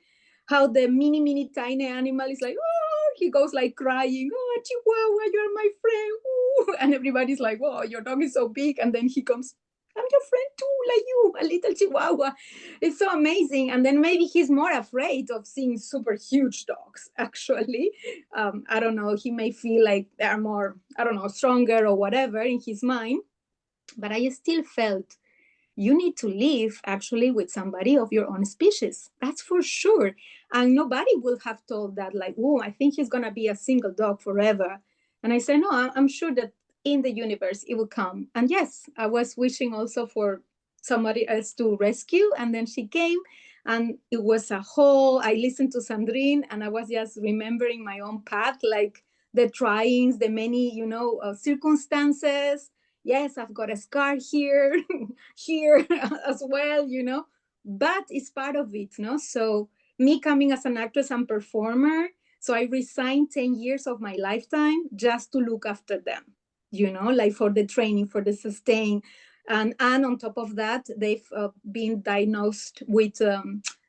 how the mini tiny animal is like, oh, he goes like crying, oh, Chihuahua, you're my friend. Ooh. And everybody's like, whoa, your dog is so big. And then he comes, I'm your friend too, like you, a little Chihuahua. It's so amazing. And then maybe he's more afraid of seeing super huge dogs, actually. I don't know, he may feel like they're more, I don't know, stronger or whatever in his mind. But I still felt you need to live actually with somebody of your own species. That's for sure. And nobody will have told that, like, oh, I think he's going to be a single dog forever. And I said, no, I'm sure that in the universe it will come. And yes, I was wishing also for somebody else to rescue. And then she came, and it was I listened to Sandrine, and I was just remembering my own path, like the tryings, the many, you know, circumstances. Yes, I've got a scar here, here as well, you know, but it's part of it, no? So me coming as an actress and performer, so I resigned 10 years of my lifetime just to look after them, you know, like for the training, for the sustain. And on top of that, they've been diagnosed with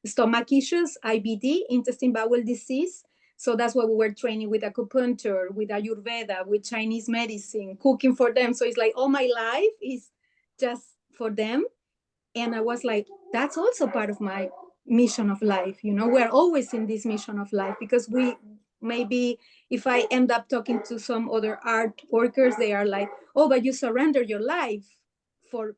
stomach issues, IBD, intestine bowel disease. So that's why we were training with acupuncture, with Ayurveda, with Chinese medicine, cooking for them. So it's like all my life is just for them. And I was like, that's also part of my mission of life. You know, we're always in this mission of life, because maybe if I end up talking to some other art workers, they are like, oh, but you surrender your life for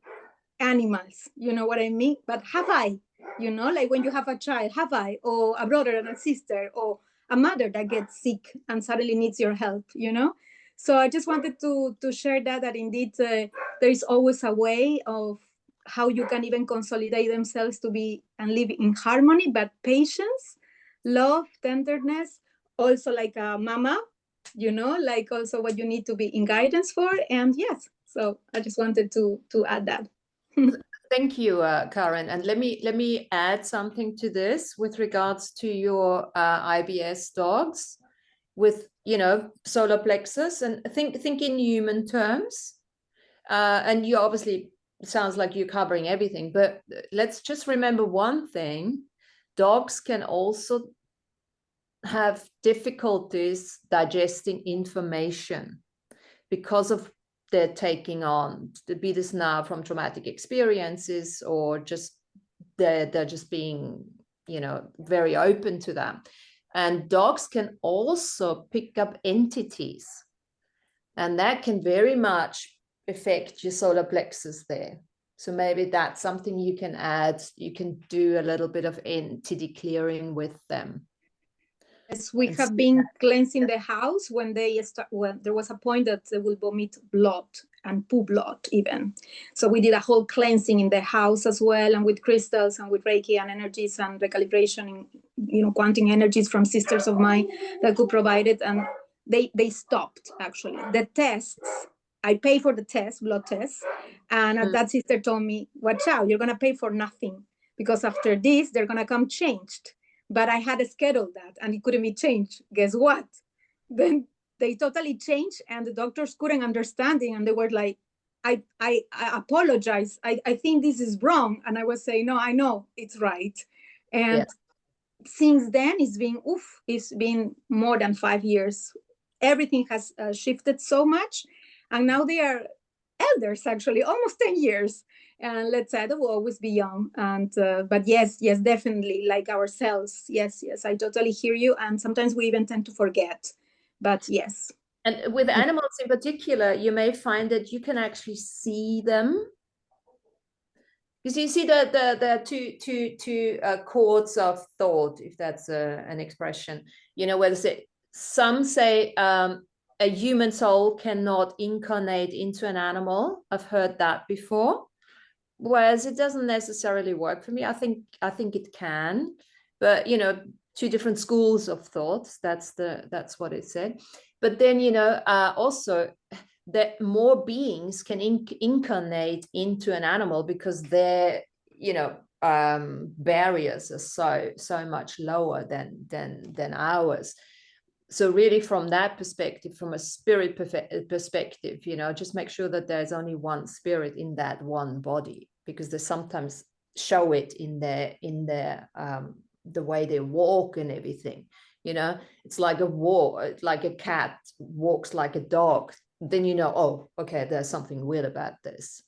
animals. You know what I mean? But have I? You know, like when you have a child, have I? Or a brother and a sister, or a mother that gets sick and suddenly needs your help, you know? So I just wanted to share that indeed there is always a way of how you can even consolidate themselves to be and live in harmony, but patience, love, tenderness, also like a mama, you know, like also what you need to be in guidance for. And yes, so I just wanted to add that. Thank you, Karen. And let me add something to this with regards to your IBS dogs, with, you know, solar plexus, and think in human terms. And you obviously, sounds like you're covering everything, but let's just remember one thing: dogs can also have difficulties digesting information because of they're taking on, be this now from traumatic experiences, or just they're just being, you know, very open to them. And dogs can also pick up entities, and that can very much affect your solar plexus there. So maybe that's something you can add. You can do a little bit of entity clearing with them. Yes, we have been cleansing the house when when there was a point that they will vomit blood and poo blood even. So we did a whole cleansing in the house as well, and with crystals and with Reiki and energies and recalibration quantum energies from sisters of mine that could provide it, and they stopped actually the tests. I pay for the test, blood tests, and that sister told me, watch out, you're gonna pay for nothing, because after this they're gonna come changed. But I had scheduled that and it couldn't be changed. Guess what? Then they totally changed, and the doctors couldn't understand it, and they were like, I apologize. I think this is wrong. And I was saying, no, I know it's right. And since then, it's been more than 5 years. Everything has shifted so much. And now they are elders, actually, almost 10 years. And let's say they will always be young. And but yes, definitely, like ourselves. Yes, I totally hear you. And sometimes we even tend to forget. But yes. And with animals in particular, you may find that you can actually see them. Because you see the two chords of thought, if that's an expression, where they say, some say a human soul cannot incarnate into an animal. I've heard that before. Whereas it doesn't necessarily work for me. I think it can, but two different schools of thoughts. That's what it said. But then also that more beings can incarnate into an animal because their barriers are so much lower than ours. So really, from that perspective, from a spirit perspective, just make sure that there's only one spirit in that one body, because they sometimes show it in their the way they walk and everything. It's like a cat walks like a dog. Then oh, okay, there's something weird about this.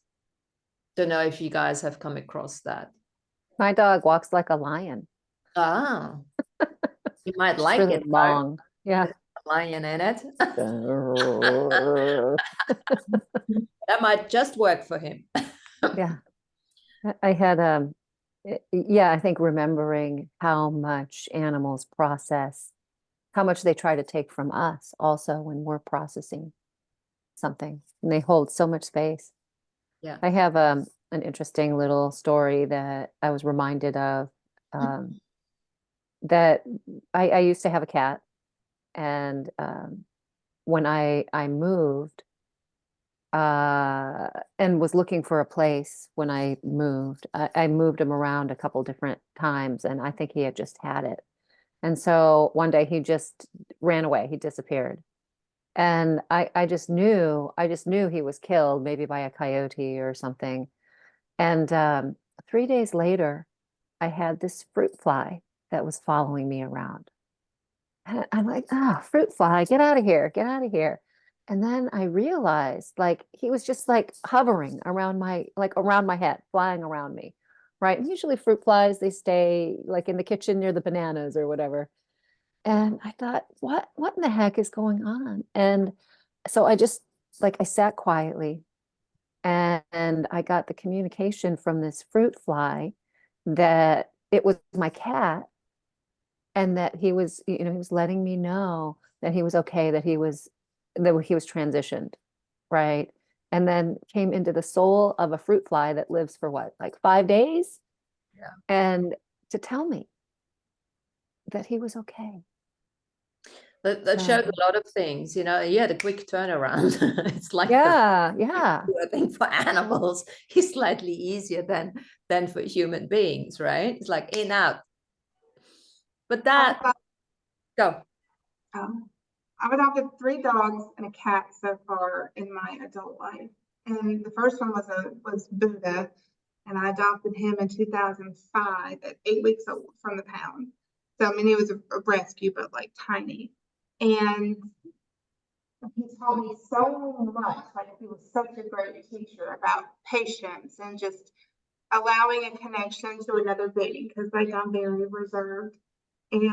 Don't know if you guys have come across that. My dog walks like a lion. Ah, you might like really it. long. Yeah. A lion in it. That might just work for him. Yeah. I had I think remembering how much animals process, how much they try to take from us also when we're processing something, and they hold so much space. Yeah. I have an interesting little story that I was reminded of, that I used to have a cat, and when I moved and was looking for a place when I moved, I moved him around a couple different times, and I think he had just had it. And so one day he just ran away, he disappeared. And I just knew he was killed, maybe by a coyote or something. And 3 days later, I had this fruit fly that was following me around. And I'm like, fruit fly, get out of here, get out of here. And then I realized, like, he was just like hovering around my head, flying around me, right? And usually fruit flies, they stay like in the kitchen near the bananas or whatever. And I thought, what in the heck is going on? And so I just, I sat quietly, and I got the communication from this fruit fly that it was my cat, and that he was letting me know that he was okay, that he was transitioned, right? And then came into the soul of a fruit fly that lives for what, like 5 days? Yeah. And to tell me that he was okay. That showed a lot of things, he had a quick turnaround. It's like yeah. I think for animals is slightly easier than for human beings, right? It's like in, out. But that go. I've adopted 3 dogs and a cat so far in my adult life. And the first one was Buddha, and I adopted him in 2005 at 8 weeks old from the pound. So I mean, he was a rescue, but like tiny. And he taught me so much. Like, he was such a great teacher about patience and just allowing a connection to another being, because like I'm very reserved. And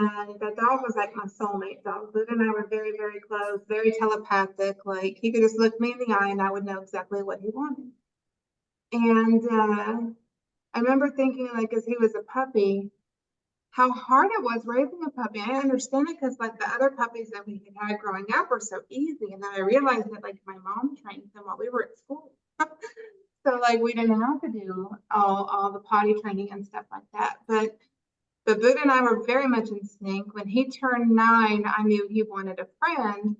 that dog was like my soulmate dog. Buddha and I were very, very close, very telepathic. Like, he could just look me in the eye and I would know exactly what he wanted. And I remember thinking, like, as he was a puppy, how hard it was raising a puppy. I understand it because like the other puppies that we had growing up were so easy. And then I realized that like my mom trained them while we were at school. So like we didn't have to do all the potty training and stuff like that. But But Buddha and I were very much in sync. When he turned 9, I knew he wanted a friend.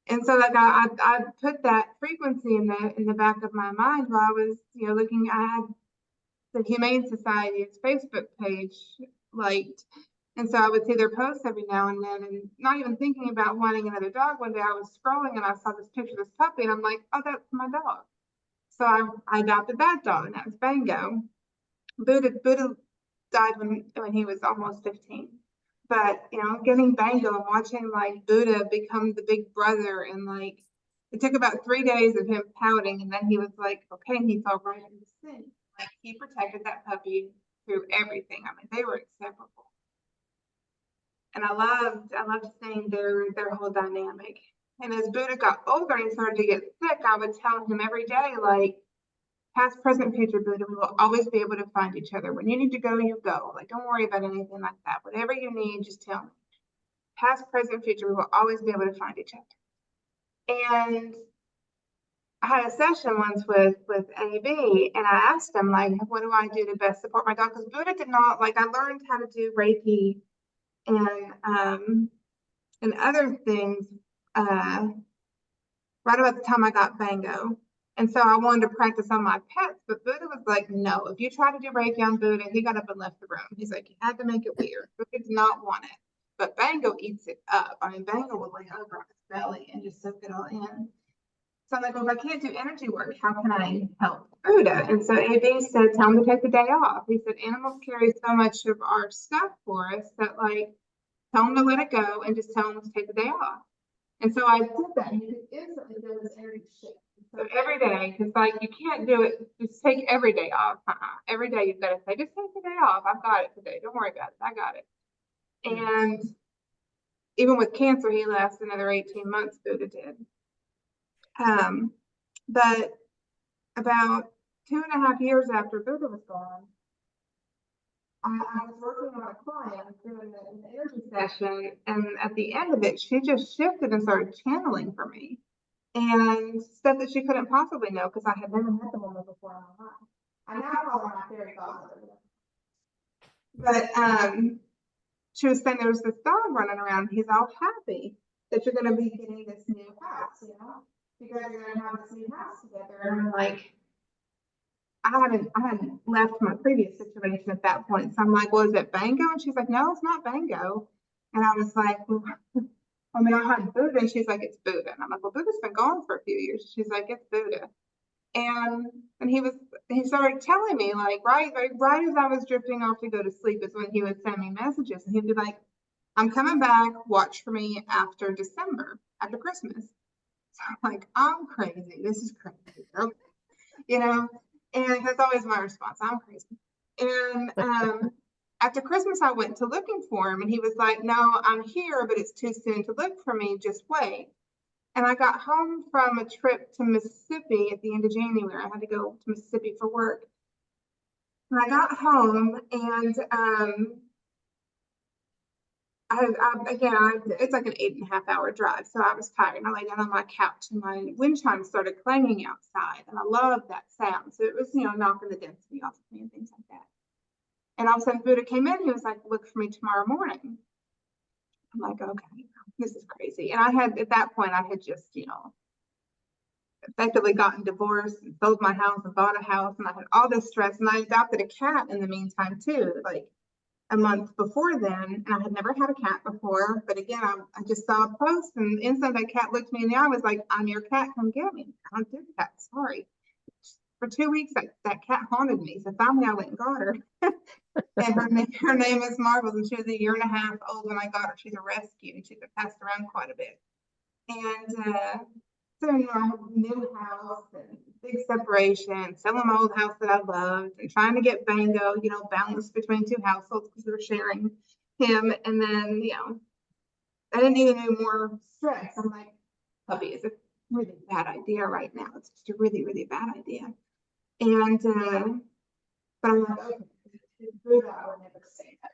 And so like I put that frequency in the back of my mind while I was, looking. I had the Humane Society's Facebook page liked. And so I would see their posts every now and then, and not even thinking about wanting another dog. One day I was scrolling and I saw this picture of this puppy, and I'm like, oh, that's my dog. So I adopted that dog, and that was Bango. Buddha died when he was almost 15. But, getting Bango and watching like Buddha become the big brother, and like, it took about 3 days of him pouting, and then he was like, okay, and he fell right into sync. Like, he protected that puppy through everything. I mean, they were inseparable. And I loved seeing their whole dynamic. And as Buddha got older and started to get sick, I would tell him every day, like, past, present, future, Buddha, we will always be able to find each other. When you need to go, you go. Like, don't worry about anything like that. Whatever you need, just tell me. Past, present, future, we will always be able to find each other. And I had a session once with AB, and I asked him, like, what do I do to best support my dog? Because Buddha did not, like, I learned how to do Reiki and other things right about the time I got Bango. And so I wanted to practice on my pets, but Buddha was like, no, if you try to do Reiki on Buddha, he got up and left the room. He's like, you had to make it weird. Buddha did not want it, but Bango eats it up. I mean, Bango will lay over on his belly and just soak it all in. So I'm like, well, if I can't do energy work, how can I help Buddha? And so AB said, tell him to take the day off. He said, animals carry so much of our stuff for us that, like, tell him to let it go and just tell him to take the day off. And so I did that, and it instantly did this energy shift. So every day, because like you can't do it, just take every day off. Every day you've got to say, just take the day off. I've got it today. Don't worry about it. I got it. And even with cancer, he lasted another 18 months, Buddha did. But about 2.5 years after Buddha was gone, I was working on a client doing an energy session, and at the end of it, she just shifted and started channeling for me, and stuff that she couldn't possibly know because I had never met the woman before in my life. I now call her my fairy godmother. But she was saying there's this dog running around. He's all happy that you're going to be getting this new house, because you're going to have this new house together. And I'm like, I hadn't left my previous situation at that point. So I'm like, well, is it Bango? And she's like, no, it's not Bango. And I was like, well, I mean, I had Buddha. And she's like, it's Buddha. And I'm like, well, Buddha's been gone for a few years. She's like, it's Buddha. And he started telling me, like, right as I was drifting off to go to sleep is when he would send me messages. And he'd be like, I'm coming back. Watch for me after December, after Christmas. So I'm like, I'm crazy. This is crazy. Okay. And that's always my response. I'm crazy. And after Christmas, I went to looking for him, and he was like, no, I'm here, but it's too soon to look for me. Just wait. And I got home from a trip to Mississippi at the end of January. I had to go to Mississippi for work. And I got home, and it's like an 8.5-hour drive. So I was tired, and I lay down on my couch, and my wind chime started clanging outside. And I loved that sound. So it was, knocking the density off of me and things like that. And all of a sudden Buddha came in. He was like, look for me tomorrow morning. I'm like, okay, this is crazy. And at that point, I had just, effectively gotten divorced and sold my house and bought a house. And I had all this stress. And I adopted a cat in the meantime, too. Like, a month before then, and I had never had a cat before, but again, I just saw a post, and instantly that cat looked me in the eye. I was like, I'm your cat, come get me. I don't do that, sorry. For 2 weeks, that cat haunted me, so finally I went and got her. And her name is Marbles, and she was 1.5 years old when I got her. She's a rescue, and she's been passed around quite a bit. And so, I have a new house and big separation, selling my old house that I loved, and trying to get Bango, balanced between 2 households because we were sharing him. And then, I didn't need any more stress. I'm like, puppy is a really bad idea right now. It's just a really, really bad idea. And, but I'm like, okay, it's good. I would never say that.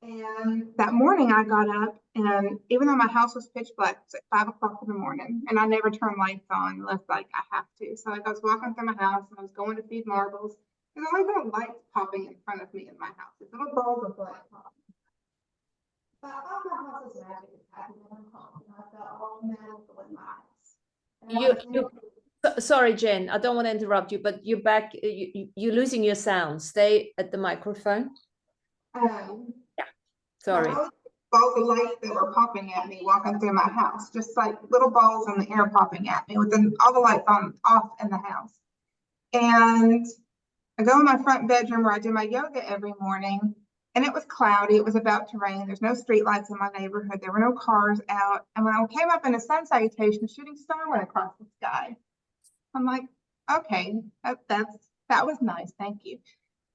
And that morning I got up, and even though my house was pitch black, it was like 5 o'clock in the morning, and I never turn lights on unless I have to. So I was walking through my house, and I was going to feed Marbles, There's always little lights popping in front of me in my house. These little balls of light popping. But all my house is magic is happening when I'm home. I've got all magical in my house. And I was Sorry, Jen, I don't want to interrupt you, but you're back. You're losing your sound. Stay at the microphone. Sorry. Balls of light that were popping at me walking through my house, just like little balls in the air popping at me with all the lights on off in the house. And I go in my front bedroom where I do my yoga every morning, and it was cloudy. It was about to rain. There's no street lights in my neighborhood. There were no cars out. And when I came up in a sun salutation, shooting star went across the sky. I'm like, okay, that was nice. Thank you.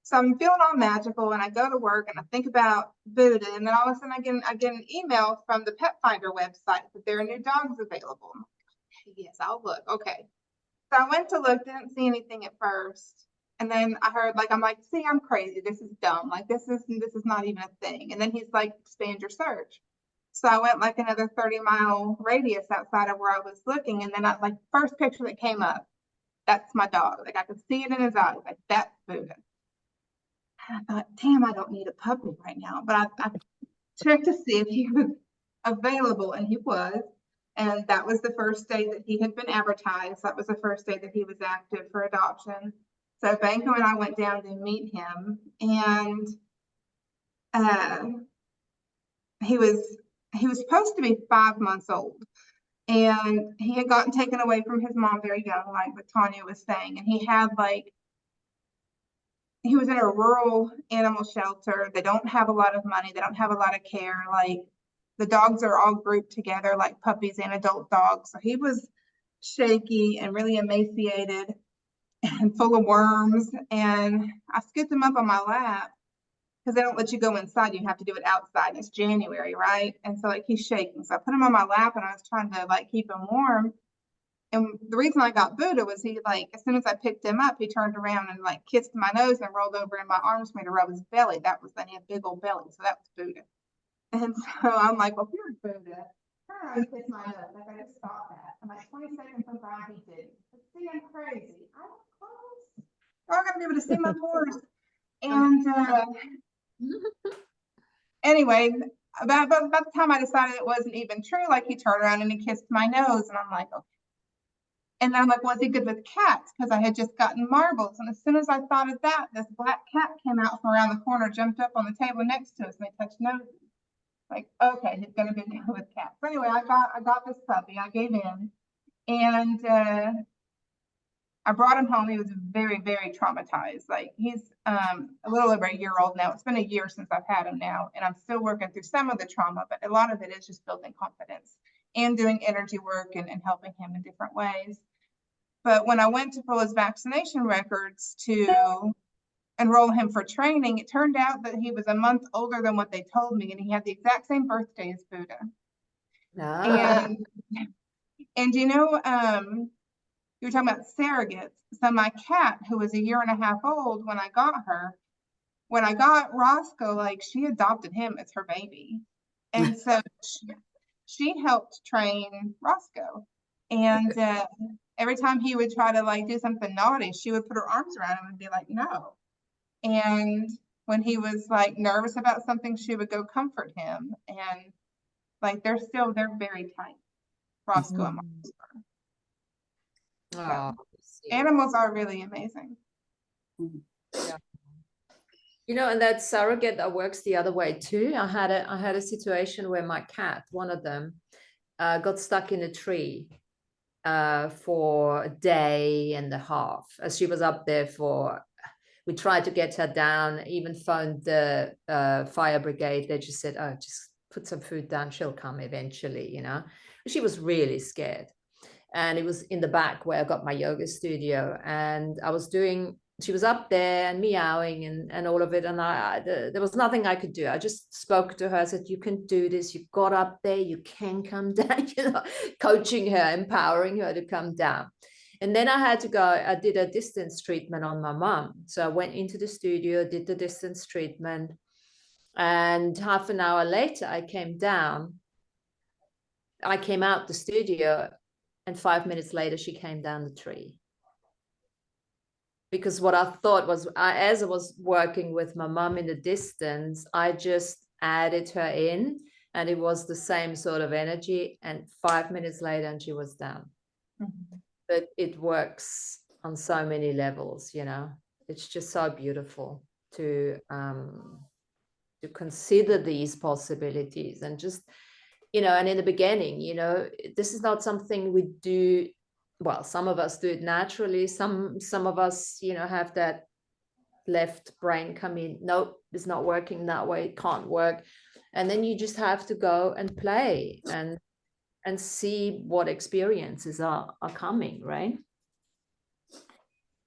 So I'm feeling all magical, and I go to work and I think about Buddha, and then all of a sudden I get an email from the Pet Finder website that there are new dogs available. I'm like, yes, I'll look. Okay. So I went to look, didn't see anything at first. And then I heard, like, I'm like, see, I'm crazy. This is dumb. Like, this is not even a thing. And then he's like, expand your search. So I went like another 30-mile radius outside of where I was looking. And then I like first picture that came up, that's my dog. Like I could see it in his eyes. Like, that's Buddha. And I thought, damn, I don't need a puppy right now. But I checked to see if he was available, and he was. And that was the first day that he had been advertised. That was the first day that he was active for adoption. So Banco and I went down to meet him, and he was supposed to be 5 months old, and he had gotten taken away from his mom very young, like what Tanya was saying. And he was in a rural animal shelter. They don't have a lot of money. They don't have a lot of care. Like, the dogs are all grouped together, like puppies and adult dogs. So he was shaky and really emaciated and full of worms. And I scooped him up on my lap because they don't let you go inside. You have to do it outside. It's January, right? And so like he's shaking. So I put him on my lap, and I was trying to like keep him warm. And the reason I got Buddha was he, like, as soon as I picked him up, he turned around and like kissed my nose and rolled over in my arms for me to rub his belly. That was, then he had a big old belly. So that was Buddha. And so I'm like, well, if you're Buddha, turn around and kiss my nose. Like, I just thought that. And like 20 seconds went by, he didn't. But see, I'm crazy. I'm close. I'm gonna be able to see my pores. And anyway, about the time I decided it wasn't even true, like he turned around and he kissed my nose, and I'm like, okay. And then I'm like, was he good with cats? Because I had just gotten marbles. And as soon as I thought of that, this black cat came out from around the corner, jumped up on the table next to us, and they touched noses. Like, okay, he's gonna be good with cats. So anyway, I got this puppy. I gave in, and I brought him home. He was very, very traumatized. Like, he's a little over a year old now. It's been a year since I've had him now, and I'm still working through some of the trauma, but a lot of it is just building confidence and doing energy work and helping him in different ways. But when I went to pull his vaccination records to enroll him for training, it turned out that he was a month older than what they told me, and he had the exact same birthday as Buddha. And you know, you were talking about surrogates. So my cat, who was a year and a half old when I got her, when I got Roscoe, like, she adopted him as her baby. And so she helped train Roscoe. And every time he would try to like do something naughty, she would put her arms around him and be like, no. And when he was like nervous about something, she would go comfort him. And like, they're very tight, Roscoe and Roscoe. So, animals are really amazing. Yeah. You know, and that surrogate that works the other way too. I had a situation where my cat, one of them, got stuck in a tree for a day and a half as she was up there we tried to get her down, even phoned the fire brigade. They just said, oh, just put some food down, she'll come eventually, you know. She was really scared. And it was in the back where I got my yoga studio, and she was up there and meowing and all of it, and there was nothing I could do. I just spoke to her. I said, you can do this. You got up there, you can come down, you know, coaching her, empowering her to come down. And then I had to go. I did a distance treatment on my mom. So I went into the studio, did the distance treatment, and half an hour later, I came down. I came out the studio, and 5 minutes later, she came down the tree. because what I thought was, as I was working with my mum in the distance, I just added her in, and it was the same sort of energy. And 5 minutes later, and she was down. But it works on so many levels, you know. It's just so beautiful to consider these possibilities, and just, you know, and in the beginning, you know, this is not something we do. Well, some of us do it naturally. Some of us, you know, have that left brain come in. Nope, it's not working that way. It can't work. And then you just have to go and play and see what experiences are coming, right?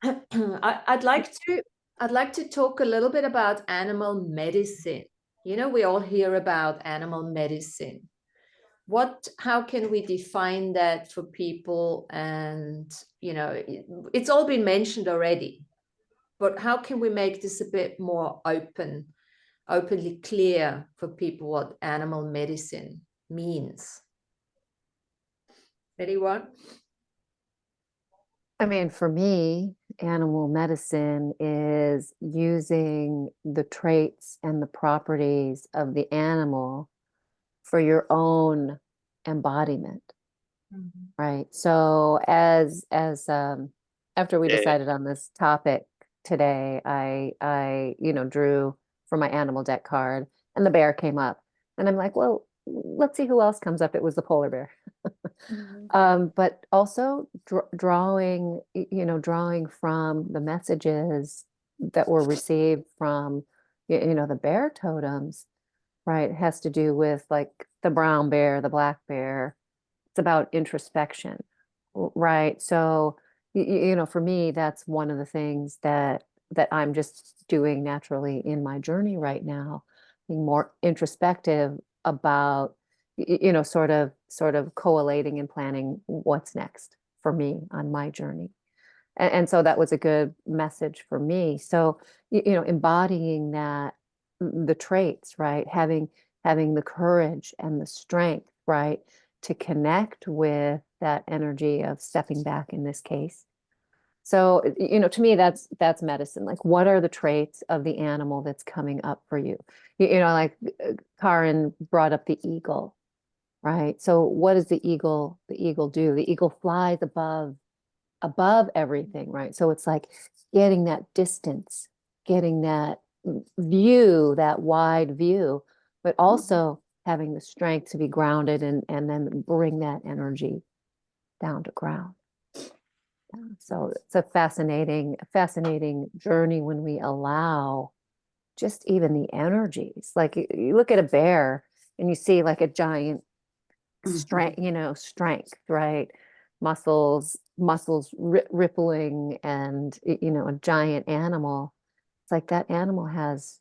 I'd like to talk a little bit about animal medicine. You know, we all hear about animal medicine. How can we define that for people? And, you know, it's all been mentioned already, but how can we make this a bit more openly clear for people what animal medicine means? Anyone? I mean, for me, animal medicine is using the traits and the properties of the animal for your own embodiment, right? So after we Yeah. decided on this topic today, I drew for my animal deck card, and the bear came up, and I'm like, well, let's see who else comes up. It was the polar bear. But also drawing from the messages that were received from, the bear totems, right? It has to do with like the brown bear, the black bear. It's about introspection, right? So, for me, that's one of the things that I'm just doing naturally in my journey right now, being more introspective about, sort of collating and planning what's next for me on my journey. And so that was a good message for me. So, embodying that, the traits, right? Having the courage and the strength, right? To connect with that energy of stepping back in this case. So, to me, that's medicine. Like, what are the traits of the animal that's coming up for you? Like Karin brought up the eagle, right? So what does the eagle do? The eagle flies above everything, right? So it's like getting that distance, getting that view, that wide view, but also having the strength to be grounded and then bring that energy down to ground. So it's a fascinating journey when we allow just even the energies. Like you look at a bear and you see like a giant strength, right? Muscles rippling, and a giant animal. It's like that animal has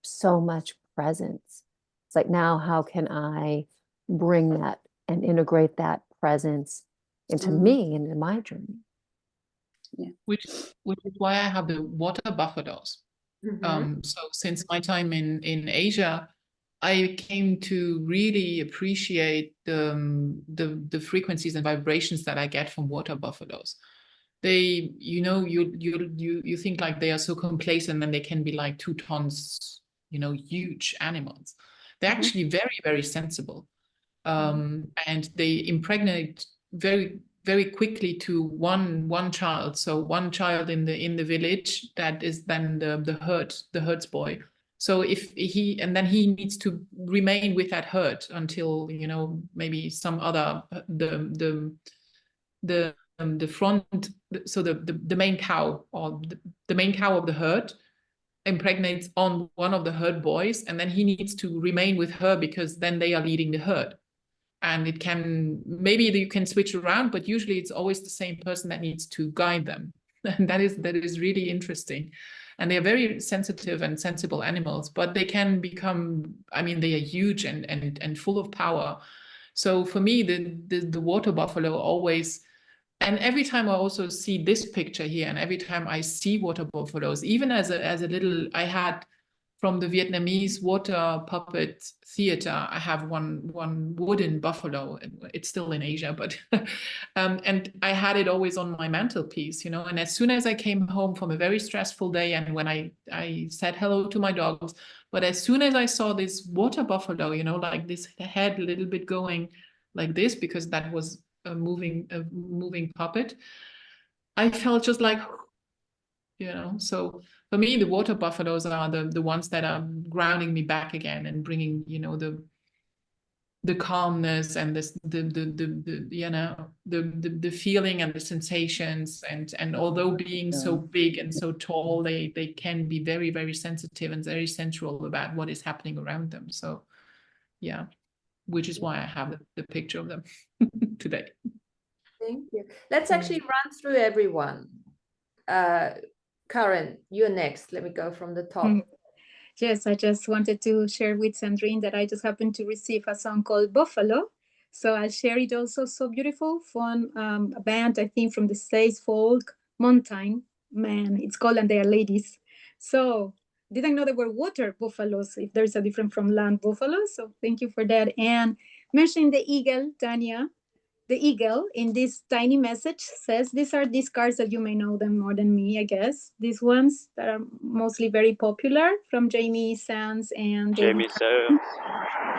so much presence. It's like, now how can I bring that and integrate that presence into me, into my journey? Yeah. Which is why I have the water buffaloes. So since my time in Asia, I came to really appreciate the frequencies and vibrations that I get from water buffaloes. They, you think like they are so complacent, and they can be like 2 tons, huge animals. They're actually very, very sensible. And they impregnate very, very quickly to one child. So one child in the village, that is then the herd's boy. So then he needs to remain with that herd until maybe some other the front, so the main cow, or the main cow of the herd impregnates on one of the herd boys, and then he needs to remain with her, because then they are leading the herd. And maybe you can switch around, but usually it's always the same person that needs to guide them. And that is really interesting. And they are very sensitive and sensible animals, but they can become, they are huge and full of power. So for me, the water buffalo always, and every time I also see this picture here, and every time I see water buffaloes, even as a little, I had from the Vietnamese water puppet theater. I have one wooden buffalo. It's still in Asia, but and I had it always on my mantelpiece, you know. And as soon as I came home from a very stressful day, and when I said hello to my dogs, but as soon as I saw this water buffalo, you know, like this head a little bit going like this, because that was a moving puppet, I felt just like, you know. So for me, the water buffaloes are the ones that are grounding me back again and bringing, you know, the calmness and this the you know, the feeling and the sensations, and although being so big and so tall, they can be very, very sensitive and very sensual about what is happening around them. So yeah, which is why I have the picture of them today. Thank you. Let's actually run through everyone. Karen, you're next. Let me go from the top. Yes, I just wanted to share with Sandrine that I just happened to receive a song called Buffalo. So I'll share it also. So beautiful from a band, I think from the States, folk, mountain, man, it's called, and they are ladies. So didn't know there were water buffaloes, if there's a difference from land buffaloes. So thank you for that. And mentioning the eagle, Tanya, the eagle in this tiny message says, these are these cards that you may know them more than me, I guess. These ones that are mostly very popular from Jamie Sands and Jamie Sands.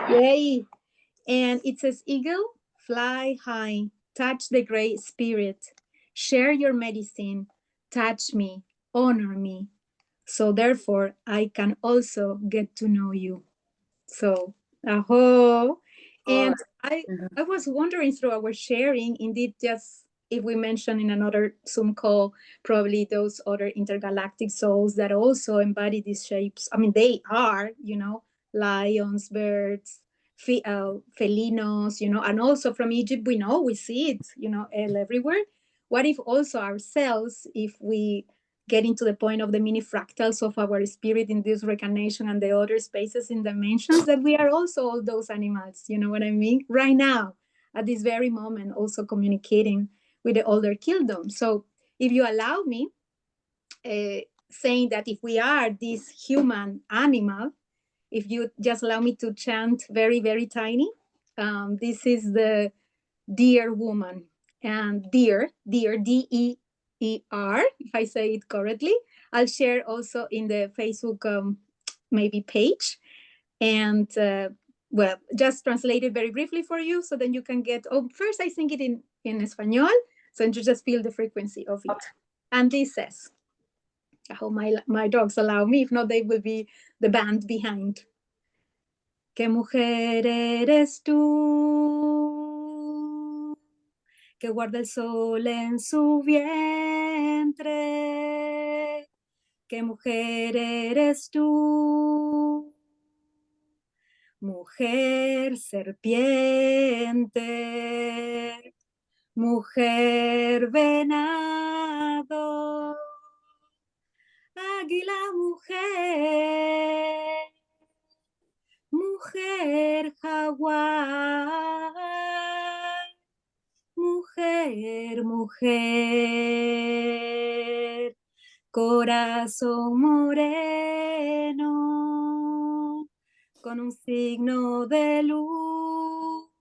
Yay. And it says, eagle, fly high, touch the great spirit, share your medicine, touch me, honor me. So therefore, I can also get to know you. So, aho. And I was wondering through our sharing, indeed, just if we mention in another Zoom call, probably those other intergalactic souls that also embody these shapes. I mean, they are, you know, lions, birds, felinos, you know, and also from Egypt, we know, we see it, you know, everywhere. What if also ourselves, if we get into the point of the mini fractals of our spirit in this reincarnation and the other spaces in dimensions, that we are also all those animals, you know what I mean? Right now, at this very moment, also communicating with the older kingdom. So if you allow me, saying that if we are this human animal, if you just allow me to chant very, very tiny, this is the dear woman. And dear, D-E-E-R, if I say it correctly. I'll share also in the Facebook maybe page. And well, just translate it very briefly for you, so then you can get, first I sing it in Espanol, so you just feel the frequency of it. And this says, I hope my dogs allow me, if not, they will be the band behind. ¿Qué mujer eres tú? Que guarda el sol en su vientre. ¿Qué mujer eres tú? Mujer serpiente, mujer venado, águila mujer, mujer jaguar, mujer, mujer, corazón moreno, con un signo de luz,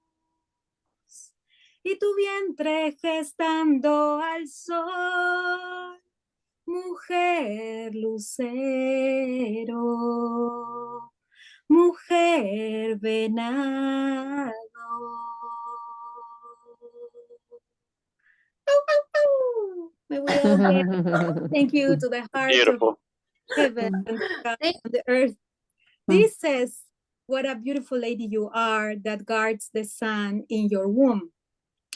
y tu vientre gestando al sol, mujer lucero, mujer venado. May we all get thank you to the heart Beautiful. of heaven and the sky and the earth. This says, what a beautiful lady you are that guards the sun in your womb.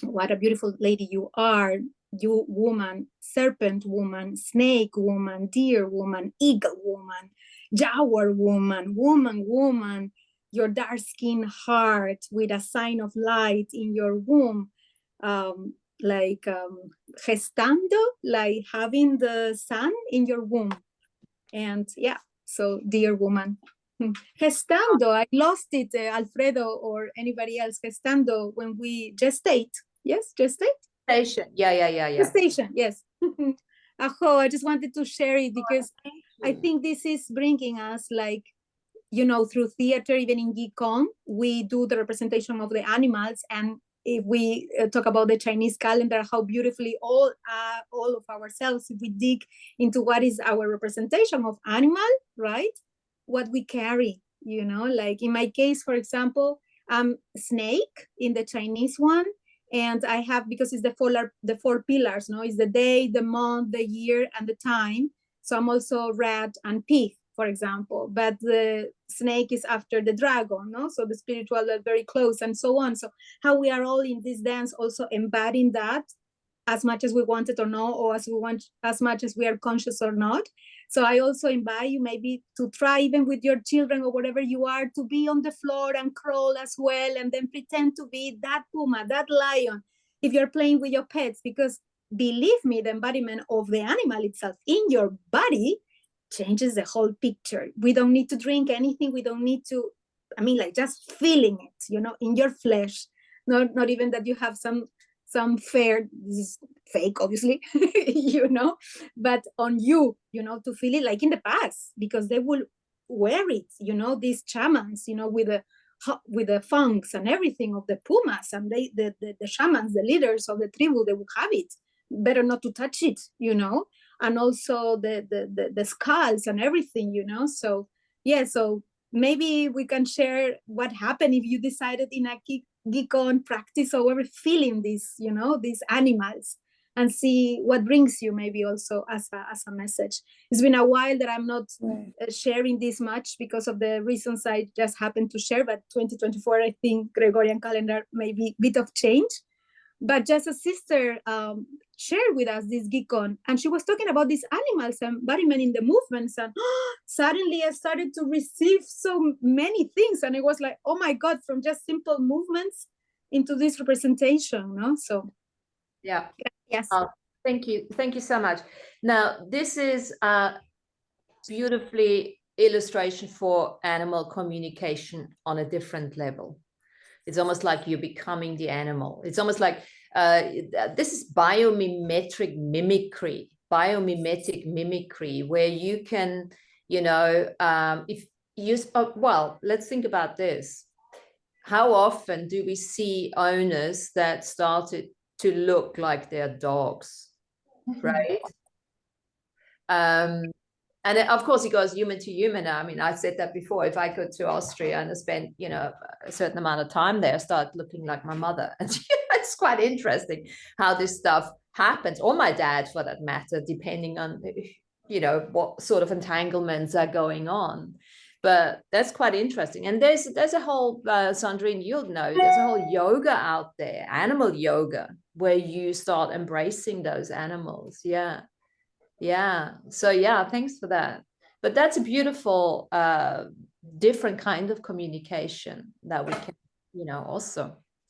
What a beautiful lady you are, you woman, serpent woman, snake woman, deer woman, eagle woman, jaguar woman, woman, your dark-skinned heart with a sign of light in your womb, gestando, like having the sun in your womb. And yeah, so dear woman. Gestando, I lost it, Alfredo or anybody else. Gestando, when we gestate. Yes, gestate? Gestation. Yeah. Gestation, yes. Aho, I just wanted to share it because I think this is bringing us like, you know, through theater, even in Gikon, we do the representation of the animals. And if we talk about the Chinese calendar, how beautifully all of ourselves, if we dig into what is our representation of animal, right? What we carry, you know, like in my case, for example, snake in the Chinese one. And I have, because it's the four pillars, no, it's the day, the month, the year, and the time. So I'm also rat and pig, for example, but the snake is after the dragon, no? So the spiritual are very close and so on. So how we are all in this dance also embodying that as much as we want it or not, or as much as we are conscious or not. So I also invite you maybe to try, even with your children or whatever you are, to be on the floor and crawl as well, and then pretend to be that puma, that lion, if you're playing with your pets, because believe me, the embodiment of the animal itself in your body changes the whole picture. We don't need to drink anything. We don't need to, I mean, like just feeling it, you know, in your flesh. Not even that you have some fair, this is fake, obviously, you know, but on you, you know, to feel it like in the past, because they will wear it, you know, these shamans, you know, with the funks and everything of the pumas, and the shamans, the leaders of the tribu, they will have it. Better not to touch it, you know, and also the skulls and everything, you know. So yeah, so maybe we can share what happened if you decided in a Gikon practice or whatever, feeling these, you know, these animals, and see what brings you, maybe also as a message. It's been a while that I'm not sharing this much because of the reasons I just happened to share, but 2024, I think Gregorian calendar may be a bit of change. But just a sister shared with us this Gikon, and she was talking about these animals and embodiment in the movements, and suddenly I started to receive so many things, and it was like, oh my God, from just simple movements into this representation, no? So yeah, yes. Thank you so much. Now this is a beautifully illustration for animal communication on a different level. It's almost like you're becoming the animal. It's almost like this is biomimetic mimicry, where you can, you know, if you, well, let's think about this. How often do we see owners that started to look like their dogs, right? And of course, it goes human to human. I mean, I said that before. If I go to Austria and I spend, you know, a certain amount of time there, I start looking like my mother. And it's quite interesting how this stuff happens, or my dad for that matter, depending on, you know, what sort of entanglements are going on. But that's quite interesting. And there's a whole, Sandrine, you'll know, there's a whole yoga out there, animal yoga, where you start embracing those animals. Yeah. Yeah. So yeah, thanks for that. But that's a beautiful, different kind of communication that we can, you know,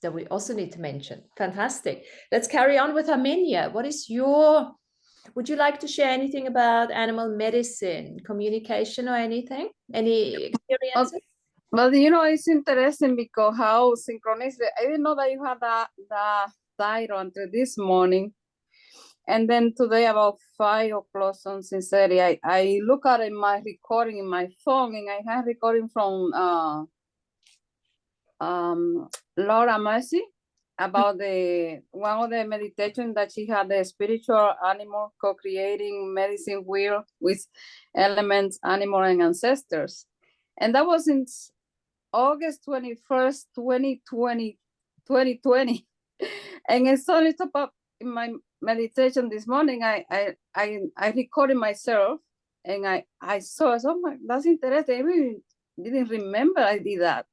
that we also need to mention. Fantastic. Let's carry on with Armenia. Would you like to share anything about animal medicine, communication, or anything? Any experiences? But you know, it's interesting because how synchronistic. I didn't know that you had the title until this morning. And then today about 5 o'clock on Sincerity, I look at it, my recording in my phone, and I have recording from Laura Mercy about one of the meditation that she had, the spiritual animal co-creating medicine wheel with elements, animal, and ancestors. And that was in August 21st, 2020. And it suddenly popped up in my meditation this morning. I recorded myself, and I saw, oh my, that's interesting. I really didn't remember I did that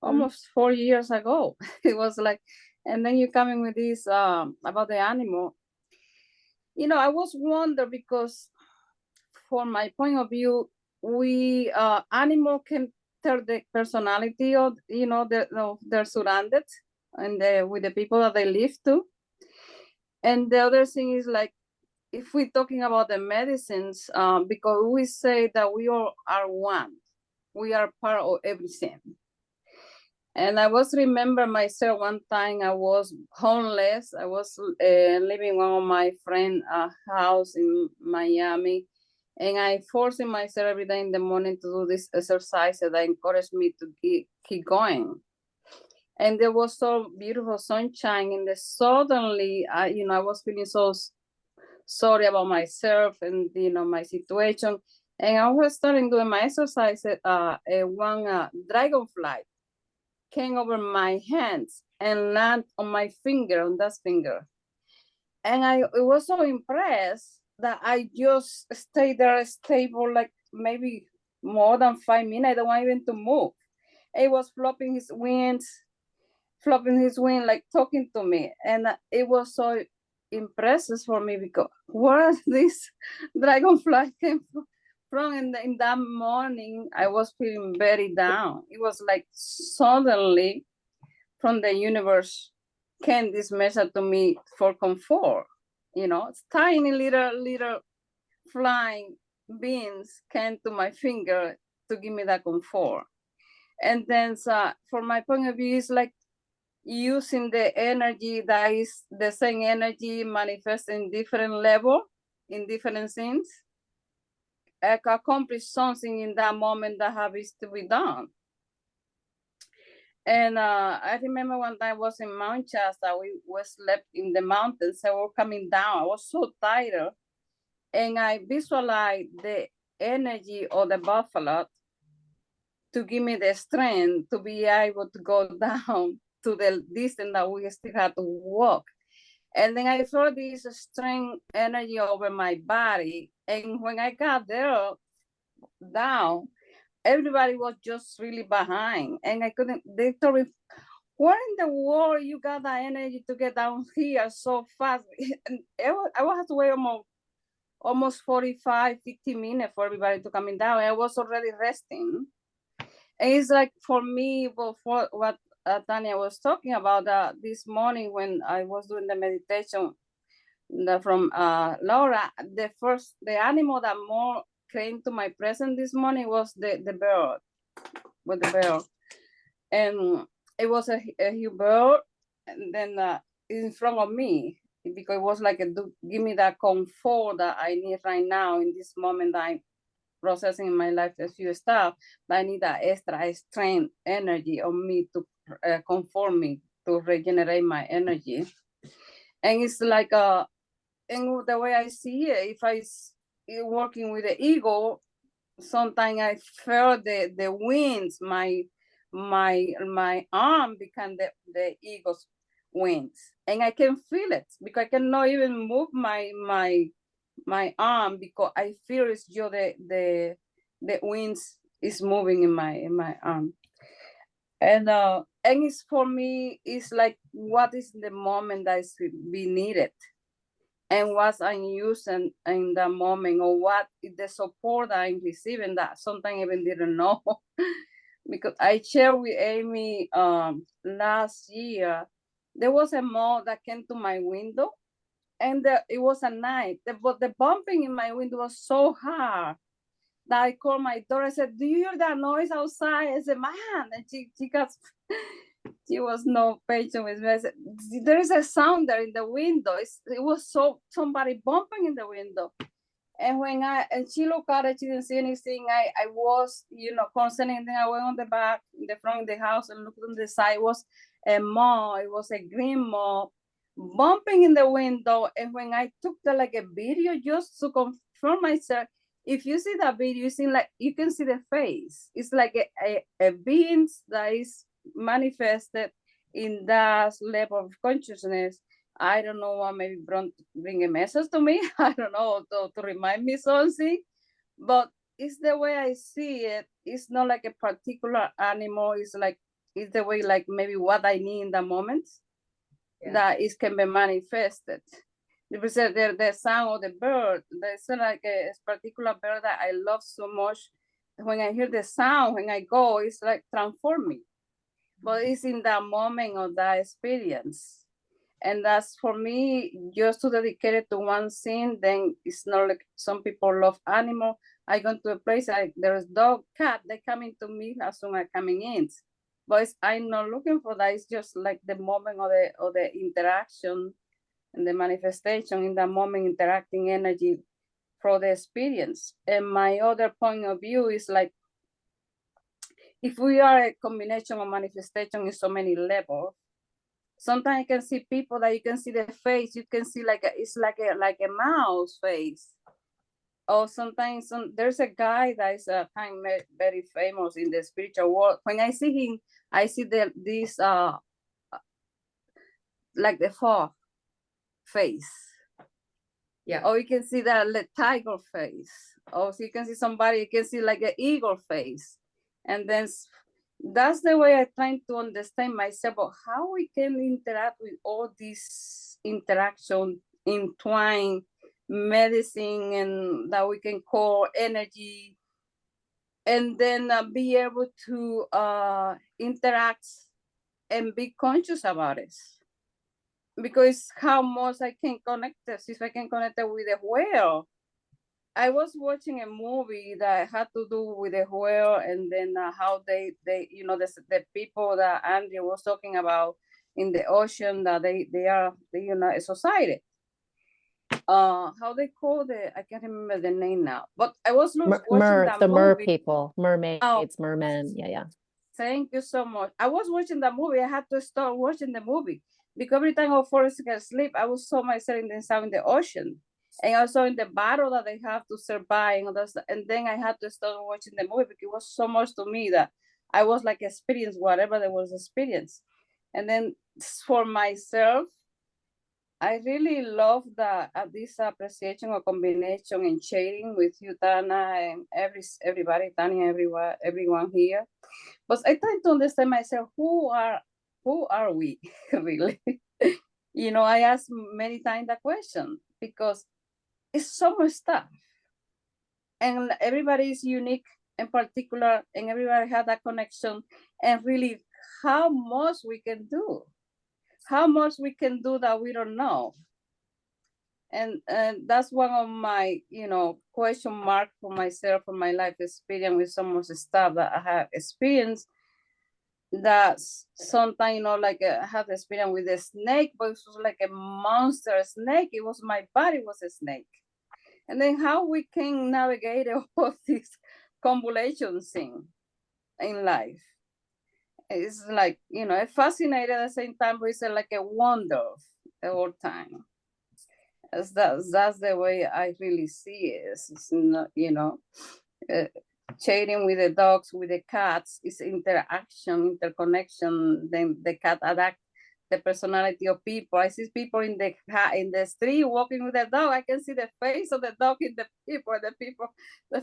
almost 4 years ago. It was like, and then you coming with this about the animal. You know, I was wondering because from my point of view, we animal can tell the personality of, you know, they're surrounded and with the people that they live to. And the other thing is, like, if we're talking about the medicines, because we say that we all are one, we are part of everything. And I was remember myself one time I was homeless. I was living on my friend's house in Miami, And I forcing myself every day in the morning to do this exercise that encouraged me to keep going. And there was so beautiful sunshine, and then suddenly, I was feeling so sorry about myself and my situation. And I was starting doing my exercise. One dragonfly came over my hands and landed on my finger, on that finger. And I was so impressed that I just stayed there stable, like maybe more than 5 minutes. I don't want even to move. It was flopping his wings, like talking to me. And it was so impressive for me because where this dragonfly came from. And in that morning, I was feeling very down. It was like suddenly from the universe came this message to me for comfort. It's tiny little flying beings came to my finger to give me that comfort. And then from my point of view, it's like using the energy that is the same energy manifest in different level, in different things, accomplish something in that moment that has to be done. And I remember one time I was in Mount Shasta, we slept in the mountains, so we were coming down. I was so tired. And I visualized the energy of the buffalo to give me the strength to be able to go down to the distance that we still had to walk. And then I felt this strength energy over my body. And when I got there down, everybody was just really behind. And I couldn't, they told me, where in the world you got that energy to get down here so fast? And I would have to wait almost 45, 50 minutes for everybody to coming down. I was already resting. And it's like for me, well, for what Tanya was talking about this morning when I was doing the meditation from Laura, the animal that more came to my presence this morning was the bird, with the bird. And it was a huge bird, and then in front of me, because it was like give me that comfort that I need right now in this moment that I'm processing in my life a few stuff, but I need that extra strength energy on me to comfort me, to regenerate my energy. And it's like and the way I see it, if I working with the ego, sometimes I feel the winds, my arm become the ego's wings, and I can feel it because I cannot even move my arm because I feel it's just the winds is moving in my arm. And it's for me, it's like what is the moment that is be needed, and what I'm using in the moment, or what is the support that I'm receiving that sometimes I even didn't know. Because I shared with Amy last year, there was a moth that came to my window, and it was a night, but the bumping in my window was so hard that I called my daughter. I said, do you hear that noise outside? I said, man, and she was no patient with me. I said, there is a sound there in the window. It was somebody bumping in the window. And when she looked at it, she didn't see anything. I was, concerning, then I went on the back, in the front of the house and looked on the side. It was a moth, it was a green moth bumping in the window. And when I took a video just to confirm myself, if you see that video, you can see the face. It's like a being that is manifested in that level of consciousness. I don't know what, maybe bring a message to me. I don't know, to remind me something, but it's the way I see it. It's not like a particular animal. It's the way, like maybe what I need in the moment, that it can be manifested. The sound of the bird, there's like a particular bird that I love so much. When I hear the sound, when I go, it's like transforming. But it's in that moment of that experience. And that's for me, just to dedicate it to one thing. Then it's not like some people love animal. I go to a place, there's dog, cat, they coming to me as soon as coming in. But I'm not looking for that. It's just like the moment of the interaction and the manifestation in that moment, interacting energy from the experience. And my other point of view is like, if we are a combination of manifestation in so many levels, sometimes you can see people that you can see the face, you can see it's like a mouse face. Or sometimes there's a guy that is kind of very famous in the spiritual world. When I see him, I see this like the fog face. Yeah. Or you can see the tiger face. Or you can see somebody, you can see like an eagle face. And then that's the way I try to understand myself, of how we can interact with all these interaction, entwine medicine, and that we can call energy, and then be able to interact and be conscious about it. Because how much I can connect this, if I can connect it with a whale. I was watching a movie that had to do with a whale, and then how they the people that Andy was talking about in the ocean, that they are a society. How they call I can't remember the name now, but I was watching that the mer movie. people, mermaids, mermen. Yeah. Thank you so much. I was watching the movie. I had to start watching the movie because every time I fall asleep, I was saw myself in the ocean. And also in the battle that they have to survive, and then I had to start watching the movie because it was so much to me that I was like experience whatever there was experience. And then for myself, I really love this appreciation or combination and sharing with you, Tana, and everybody, Tanya, everyone here. But I try to understand myself, who are we really? I ask many times that question because it's so much stuff, and everybody is unique and particular, and everybody has that connection. And really, how much we can do that we don't know. And that's one of my question mark for myself, for my life experience with so much stuff that I have experienced. That sometimes like I have experience with a snake, but it was like a monster snake. It was my body was a snake. And then how we can navigate all these convolutions in life. It's like, fascinating at the same time, but it's like a wonder the whole time. That's the way I really see it. It's not, chatting with the dogs, with the cats, is interaction, interconnection. Then the cat adapt the personality of people. I see people in the street walking with a dog. I can see the face of the dog in the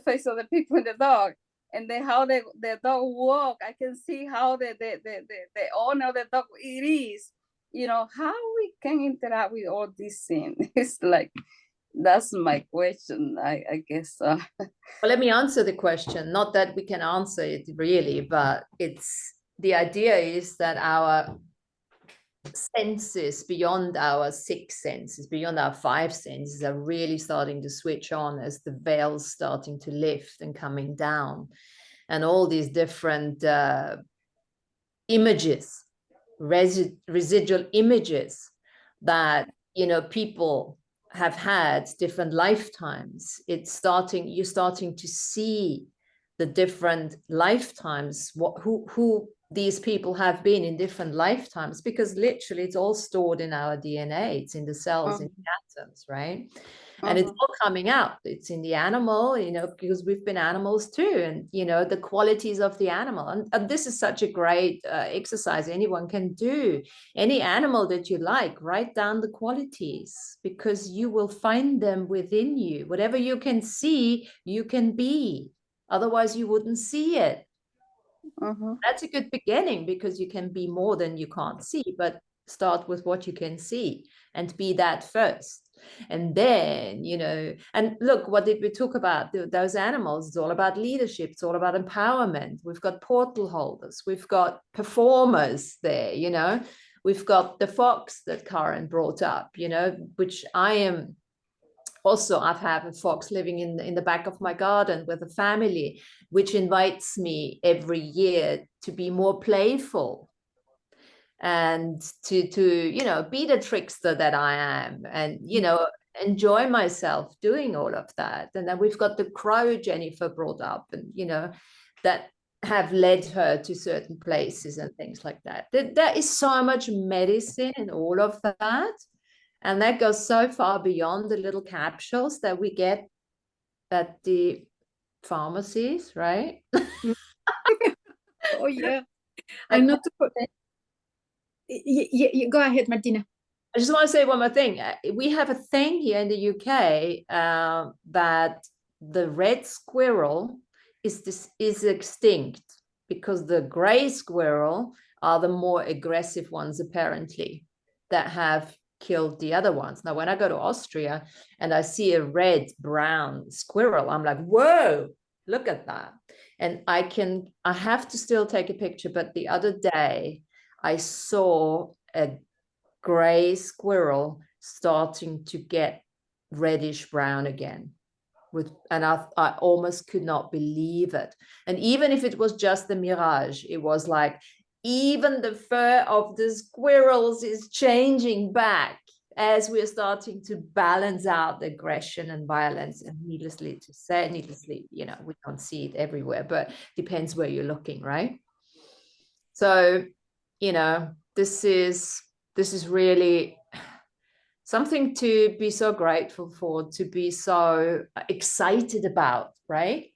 face of the people in the dog. And then how the dog walk, I can see how the owner of the dog it is. How we can interact with all these things. It's like, that's my question, I guess. Well, let me answer the question. Not that we can answer it really, but the idea is that our senses beyond our 6 senses, beyond our 5 senses, are really starting to switch on as the veil's starting to lift and coming down, and all these different images, residual images that people have had different lifetimes. You're starting to see the different lifetimes, who these people have been in different lifetimes, because literally it's all stored in our DNA. It's in the cells, in the atoms, right? And it's all coming out. It's in the animal, because we've been animals too, and the qualities of the animal. And this is such a great exercise anyone can do. Any animal that you like, write down the qualities, because you will find them within you. Whatever you can see, you can be. Otherwise, you wouldn't see it. That's a good beginning, because you can be more than you can't see, but start with what you can see and be that first. And then, and look, what did we talk about? Those animals, it's all about leadership. It's all about empowerment. We've got portal holders. We've got performers there, We've got the fox that Karen brought up, which I am also. I've had a fox living in the back of my garden with a family, which invites me every year to be more playful and to be the trickster that I am. And, enjoy myself doing all of that. And then we've got the crow Jennifer brought up, and that have led her to certain places and things like that. There is so much medicine in all of that, and that goes so far beyond the little capsules that we get at the pharmacies, right? Oh yeah, I'm not. Go ahead, Martina. I just want to say one more thing. We have a thing here in the UK that the red squirrel is extinct because the gray squirrel are the more aggressive ones, apparently, that have killed the other ones. Now, when I go to Austria and I see a red-brown squirrel, I'm like, whoa, look at that. And I have to still take a picture, but the other day I saw a gray squirrel starting to get reddish brown again, and I almost could not believe it. And even if it was just the mirage, it was like even the fur of the squirrels is changing back as we're starting to balance out the aggression and violence. And needlessly, we don't see it everywhere, but depends where you're looking, right? So this is really something to be so grateful for, to be so excited about, right?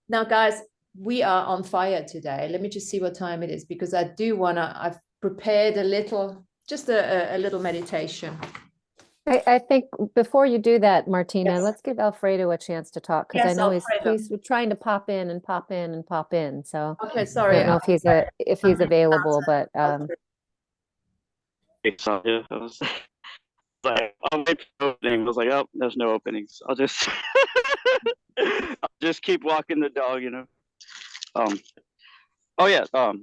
Now, guys, we are on fire today. Let me just see what time it is, because I've prepared a little meditation. I think before you do that, Martina, Yes. let's give Alfredo a chance to talk, because I Yes, know Alfredo. he's trying to pop in and pop in and pop in. So Okay, I sorry. don't know if he's available, but So yeah, I was like, I'll wait for the opening. I was like, oh, there's no openings. I'll just keep walking the dog, Oh yeah. So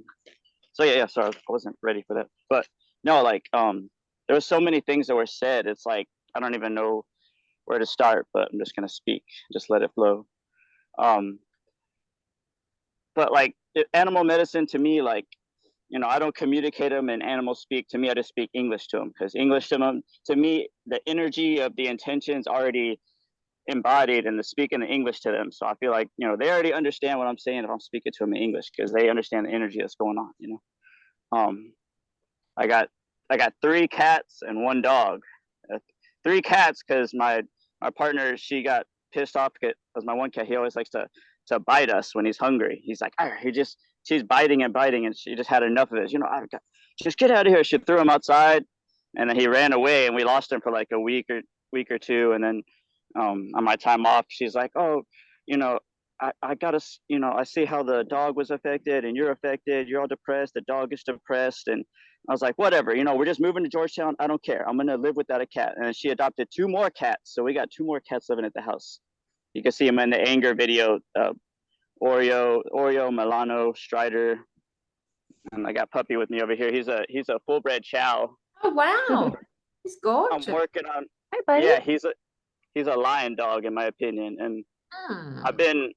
yeah. Sorry, I wasn't ready for that. But no, like there were so many things that were said. It's like I don't even know where to start, but I'm just gonna speak. Just let it flow. But like animal medicine to me, like I don't communicate them in animal speak. To me, I just speak English to them, because English to them, to me, the energy of the intentions already embodied in the speaking the English to them. So I feel like, they already understand what I'm saying if I'm speaking to them in English, because they understand the energy that's going on, I got 3 cats and 1 dog. 3 cats because my partner, she got pissed off because my one cat, he always likes to bite us when he's hungry. He's like, she's biting and biting, and she just had enough of it. Just get out of here. She threw him outside, and then he ran away, and we lost him for like a week or 2. And then on my time off, she's like, oh, I gotta, I see how the dog was affected and you're affected. You're all depressed. The dog is depressed. And I was like, whatever, we're just moving to Georgetown. I don't care. I'm going to live without a cat. And she adopted 2 more cats. So we got 2 more cats living at the house. You can see them in the anger video, Oreo, Milano, Strider. And I got Puppy with me over here. He's a full-bred Chow. Oh, wow. He's gorgeous. I'm working on, hi, buddy. yeah, he's a lion dog, in my opinion. And I've been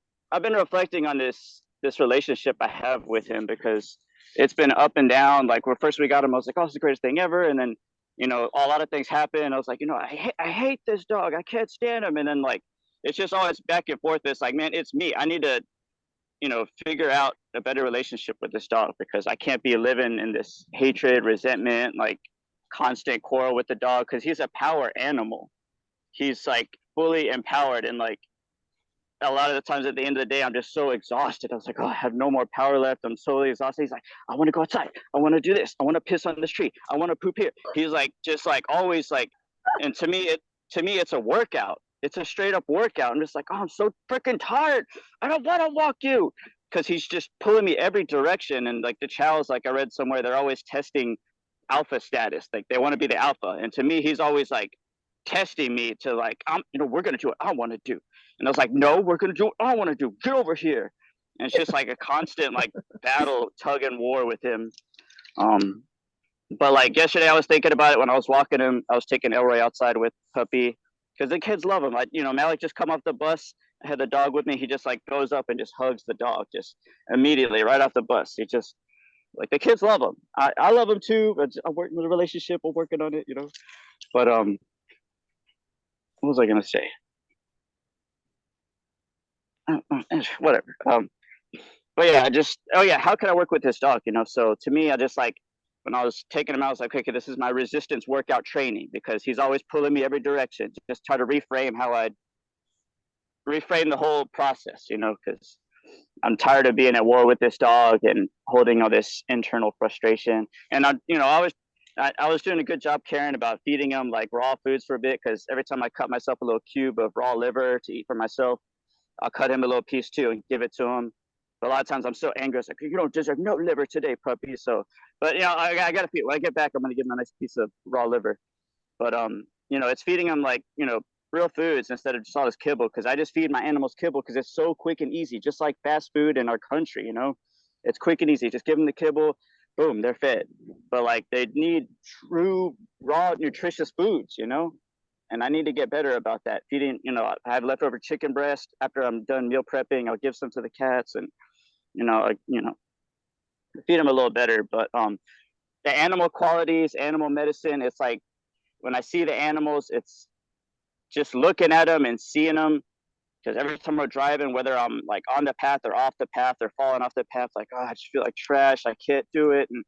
reflecting on this relationship I have with him, because it's been up and down. Like when first we got him, I was like, oh, it's the greatest thing ever. And then, a lot of things happen. I was like, I hate this dog. I can't stand him. And then like, it's just always back and forth. It's like, man, it's me. I need to, figure out a better relationship with this dog, because I can't be living in this hatred, resentment, like constant quarrel with the dog, because he's a power animal. He's like fully empowered, and like a lot of the times at the end of the day, I'm just so exhausted. I was like, oh, I have no more power left. I'm totally exhausted. He's like, I want to go outside. I want to do this. I want to piss on this tree. I want to poop here. He's like, just like always like, and to me, it's a workout. It's a straight up workout. I'm just like, oh, I'm so freaking tired. I don't want to walk you. Because he's just pulling me every direction. And like the Chows, like I read somewhere, they're always testing alpha status. Like they want to be the alpha. And to me, he's always like testing me to like, we're going to do what I want to do. And I was like, no, we're going to do what I want to do. Get over here. And it's just like a constant like battle, tug and war with him. But like yesterday I was thinking about it when I was walking him. I was taking Elroy outside with Puppy, because the kids love him. Like, Malik just come off the bus. I had the dog with me. He just like goes up and just hugs the dog just immediately right off the bus. He just like, the kids love him. I love him too, but I'm working with a relationship. We're working on it, But what was I gonna say? Whatever. But yeah, how can I work with this dog? You know, so to me, I just like, when I was taking him out, I was like, okay, this is my resistance workout training, because he's always pulling me every direction. Just try to reframe the whole process, you know, because I'm tired of being at war with this dog and holding all this internal frustration. And I was doing a good job caring about feeding him like raw foods for a bit, because every time I cut myself a little cube of raw liver to eat for myself, I'll cut him a little piece too and give it to him. But a lot of times I'm so angry, it's like, you don't deserve no liver today, puppy. So, but you know, I gotta feed. When I get back, I'm gonna give him a nice piece of raw liver. But you know, it's feeding him like, you know, real foods instead of just all this kibble, because I just feed my animals kibble because it's so quick and easy, just like fast food in our country. You know, it's quick and easy. Just give them the kibble, boom, they're fed. But like, they need true raw nutritious foods, you know. And I need to get better about that. Feeding, you know, I have leftover chicken breast after I'm done meal prepping. I'll give some to the cats, and you know, feed them a little better. But the animal qualities, animal medicine, it's like, when I see the animals, it's just looking at them and seeing them. Because every time we're driving, whether I'm like on the path or off the path or falling off the path, like, oh, I just feel like trash, I can't do it. And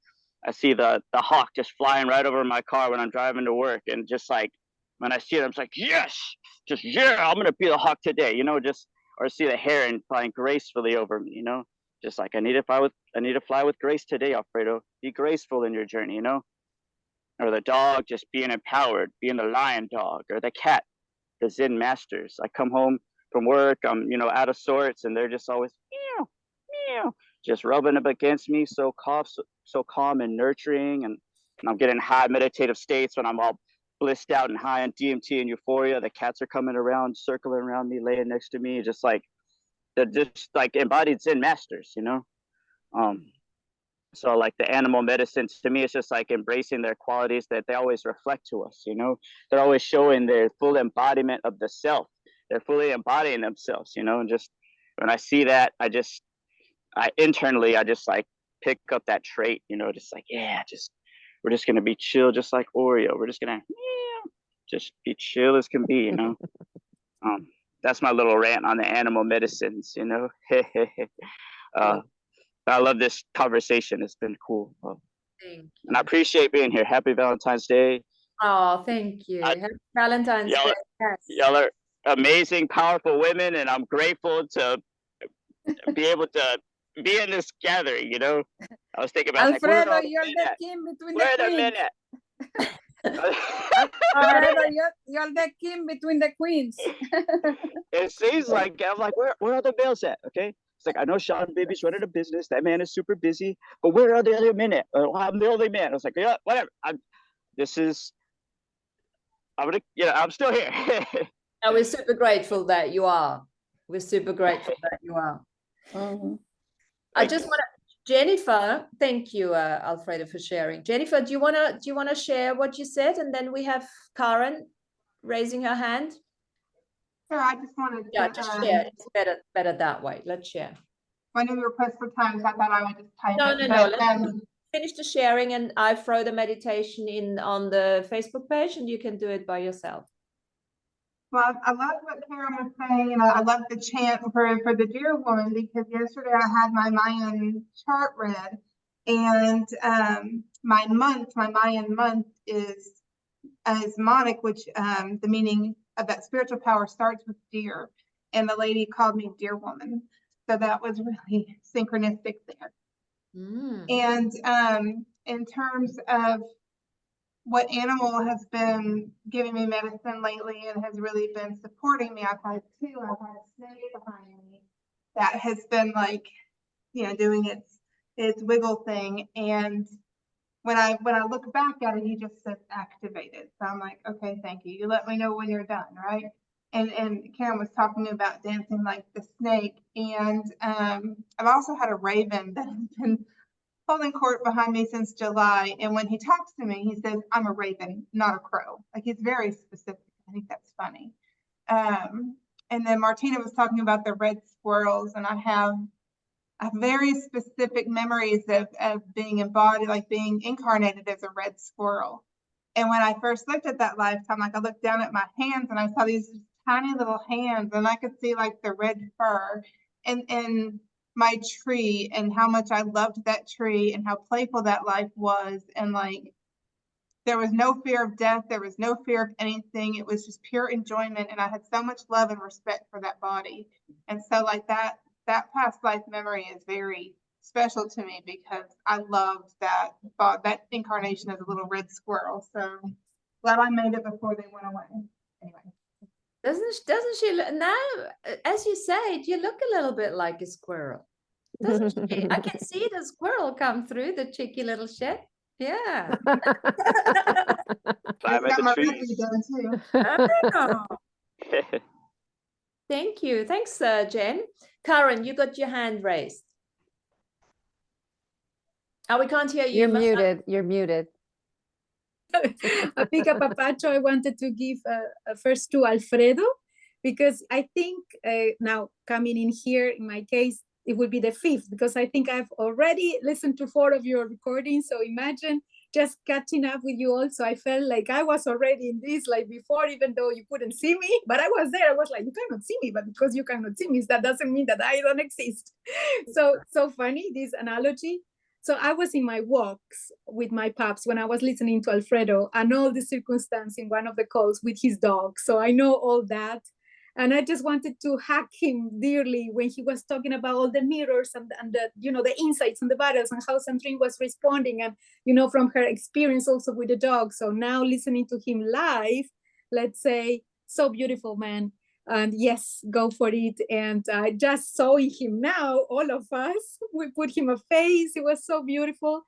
I see the hawk just flying right over my car when I'm driving to work, and just like, when I see it, I'm just like, yes, just, yeah, I'm gonna be the hawk today, you know. Just, or see the heron flying gracefully over me, you know. Just like, I need to fly with grace today, Alfredo. Be graceful in your journey, you know. Or the dog just being empowered, being the lion dog, or the cat, the Zen masters. I come home from work, I'm, you know, out of sorts, and they're just always meow, meow, just rubbing up against me, so calm and nurturing. And I'm getting high meditative states when I'm all blissed out and high on DMT and euphoria. The cats are coming around, circling around me, laying next to me, just like, they're just like embodied Zen masters, you know. So like, the animal medicines, to me, it's just like embracing their qualities that they always reflect to us, you know. They're always showing their full embodiment of the self. They're fully embodying themselves, you know. And just when I see that, I internally just like pick up that trait, you know, just like, yeah, we're just gonna be chill, just like Oreo. We're just gonna just be chill as can be, you know. That's my little rant on the animal medicines, you know. I love this conversation. It's been cool. Thank you. And I appreciate being here. Happy Valentine's Day. Oh, thank you. Happy Valentine's Day. Yes. Y'all are amazing, powerful women, and I'm grateful to be able to be in this gathering, you know. I was thinking about, Alfredo, like, you're the king between where the the queens. minute? Alfredo, you're the king between the queens. It seems like, I'm like, where are the males at? Okay. It's like, I know Sean Baby's running a business. That man is super busy. But where are the other men at? I'm the only man. I was like, yeah, whatever. I'm still here. And we're super grateful that you are. We're super grateful that you are. Mm-hmm. I just want to, Jennifer, thank you, Alfredo, for sharing. Jennifer, do you want to share what you said? And then we have Karen raising her hand. Sure, I just wanted Yeah, to, just share. It's better that way. Let's share. I know you were pressed for time, so I thought I would just type No. it. Finish the sharing, and I throw the meditation in on the Facebook page, and you can do it by yourself. Well, I love what Karen was saying, and I love the chant for the dear woman, because yesterday I had my Mayan chart read, and my Mayan month is monic, which the meaning of that spiritual power starts with dear, and the lady called me dear woman, so that was really synchronistic there. And in terms of what animal has been giving me medicine lately and has really been supporting me, I've had two. I've had a snake behind me that has been like, you know, doing its wiggle thing. And when I look back at it, he just says activated. So I'm like, okay, thank you. You let me know when you're done, right? And Karen was talking about dancing like the snake. And I've also had a raven that has been holding court behind me since July. And when he talks to me, he says, I'm a raven, not a crow. Like, he's very specific. I think that's funny. And then Martina was talking about the red squirrels, and I have very specific memories of being embodied, like being incarnated as a red squirrel. And when I first looked at that lifetime, like I looked down at my hands and I saw these tiny little hands, and I could see like the red fur and my tree, and how much I loved that tree and how playful that life was. And like, there was no fear of death. There was no fear of anything. It was just pure enjoyment. And I had so much love and respect for that body. And so like that past life memory is very special to me, because I loved that incarnation as a little red squirrel. So glad I made it before they went away. Anyway. Doesn't she look now, as you say it, you look a little bit like a squirrel, doesn't she? I can see the squirrel come through the cheeky little shed. Yeah. Climb at the trees. Oh. Thank you. Thanks, Jen. Karen, you got your hand raised. Oh, we can't hear you. You're muted. You're muted. A big apapacho I wanted to give first to Alfredo, because I think now coming in here, in my case, it would be the 5th, because I think I've already listened to 4 of your recordings. So imagine just catching up with you all. So I felt like I was already in this like before, even though you couldn't see me, but I was there. I was like, you cannot see me, but because you cannot see me, that doesn't mean that I don't exist. So funny, this analogy. So I was in my walks with my pups when I was listening to Alfredo and all the circumstance in one of the calls with his dog. So I know all that. And I just wanted to hug him dearly when he was talking about all the mirrors and the, the insights and the battles and how Sandrine was responding, and, from her experience also with the dog. So now listening to him live, let's say, so beautiful, man. And yes, go for it. And I just saw in him now, all of us, we put him a face. It was so beautiful.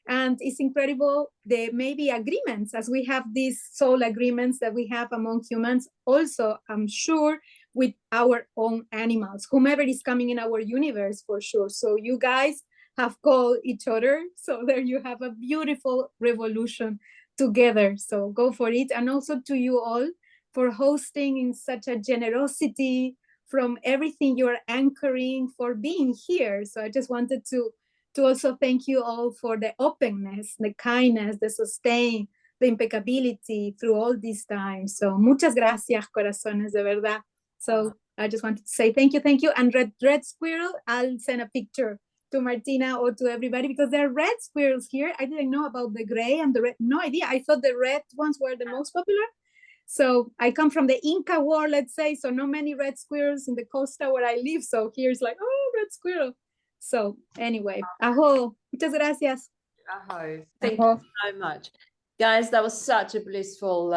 And it's incredible, the maybe agreements, as we have these soul agreements that we have among humans, also, I'm sure, with our own animals, whomever is coming in our universe, for sure. So you guys have called each other. So there you have a beautiful revolution together. So go for it. And also to you all, for hosting in such a generosity, from everything you're anchoring, for being here. So I just wanted to also thank you all for the openness, the kindness, the sustain, the impeccability through all these times. So muchas gracias, corazones, de verdad. So I just wanted to say thank you. And red squirrel, I'll send a picture to Martina or to everybody, because there are red squirrels here. I didn't know about the gray and the red, no idea. I thought the red ones were the most popular. So I come from the Inca War, let's say, so not many red squirrels in the costa where I live. So here's like, oh, red squirrel. So anyway, aho, muchas gracias. Aho, thank you so much. Guys, that was such a blissful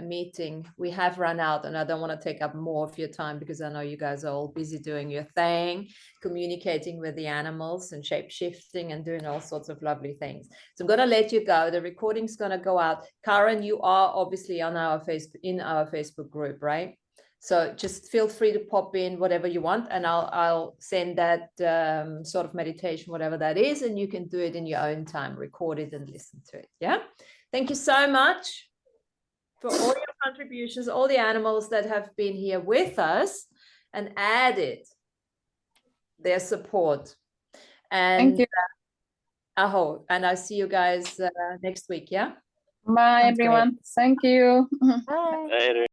meeting. We have run out, and I don't want to take up more of your time, because I know you guys are all busy doing your thing, communicating with the animals and shape-shifting and doing all sorts of lovely things. So I'm going to let you go. The recording's going to go out. Karen, you are obviously on our Facebook group, right? So just feel free to pop in whatever you want, and I'll send that sort of meditation, whatever that is, and you can do it in your own time, record it and listen to it. Yeah. Thank you so much for all your contributions, all the animals that have been here with us and added their support. And thank you. Aho, and I'll see you guys next week. Yeah. Bye, everyone. Thank you. Bye. Later.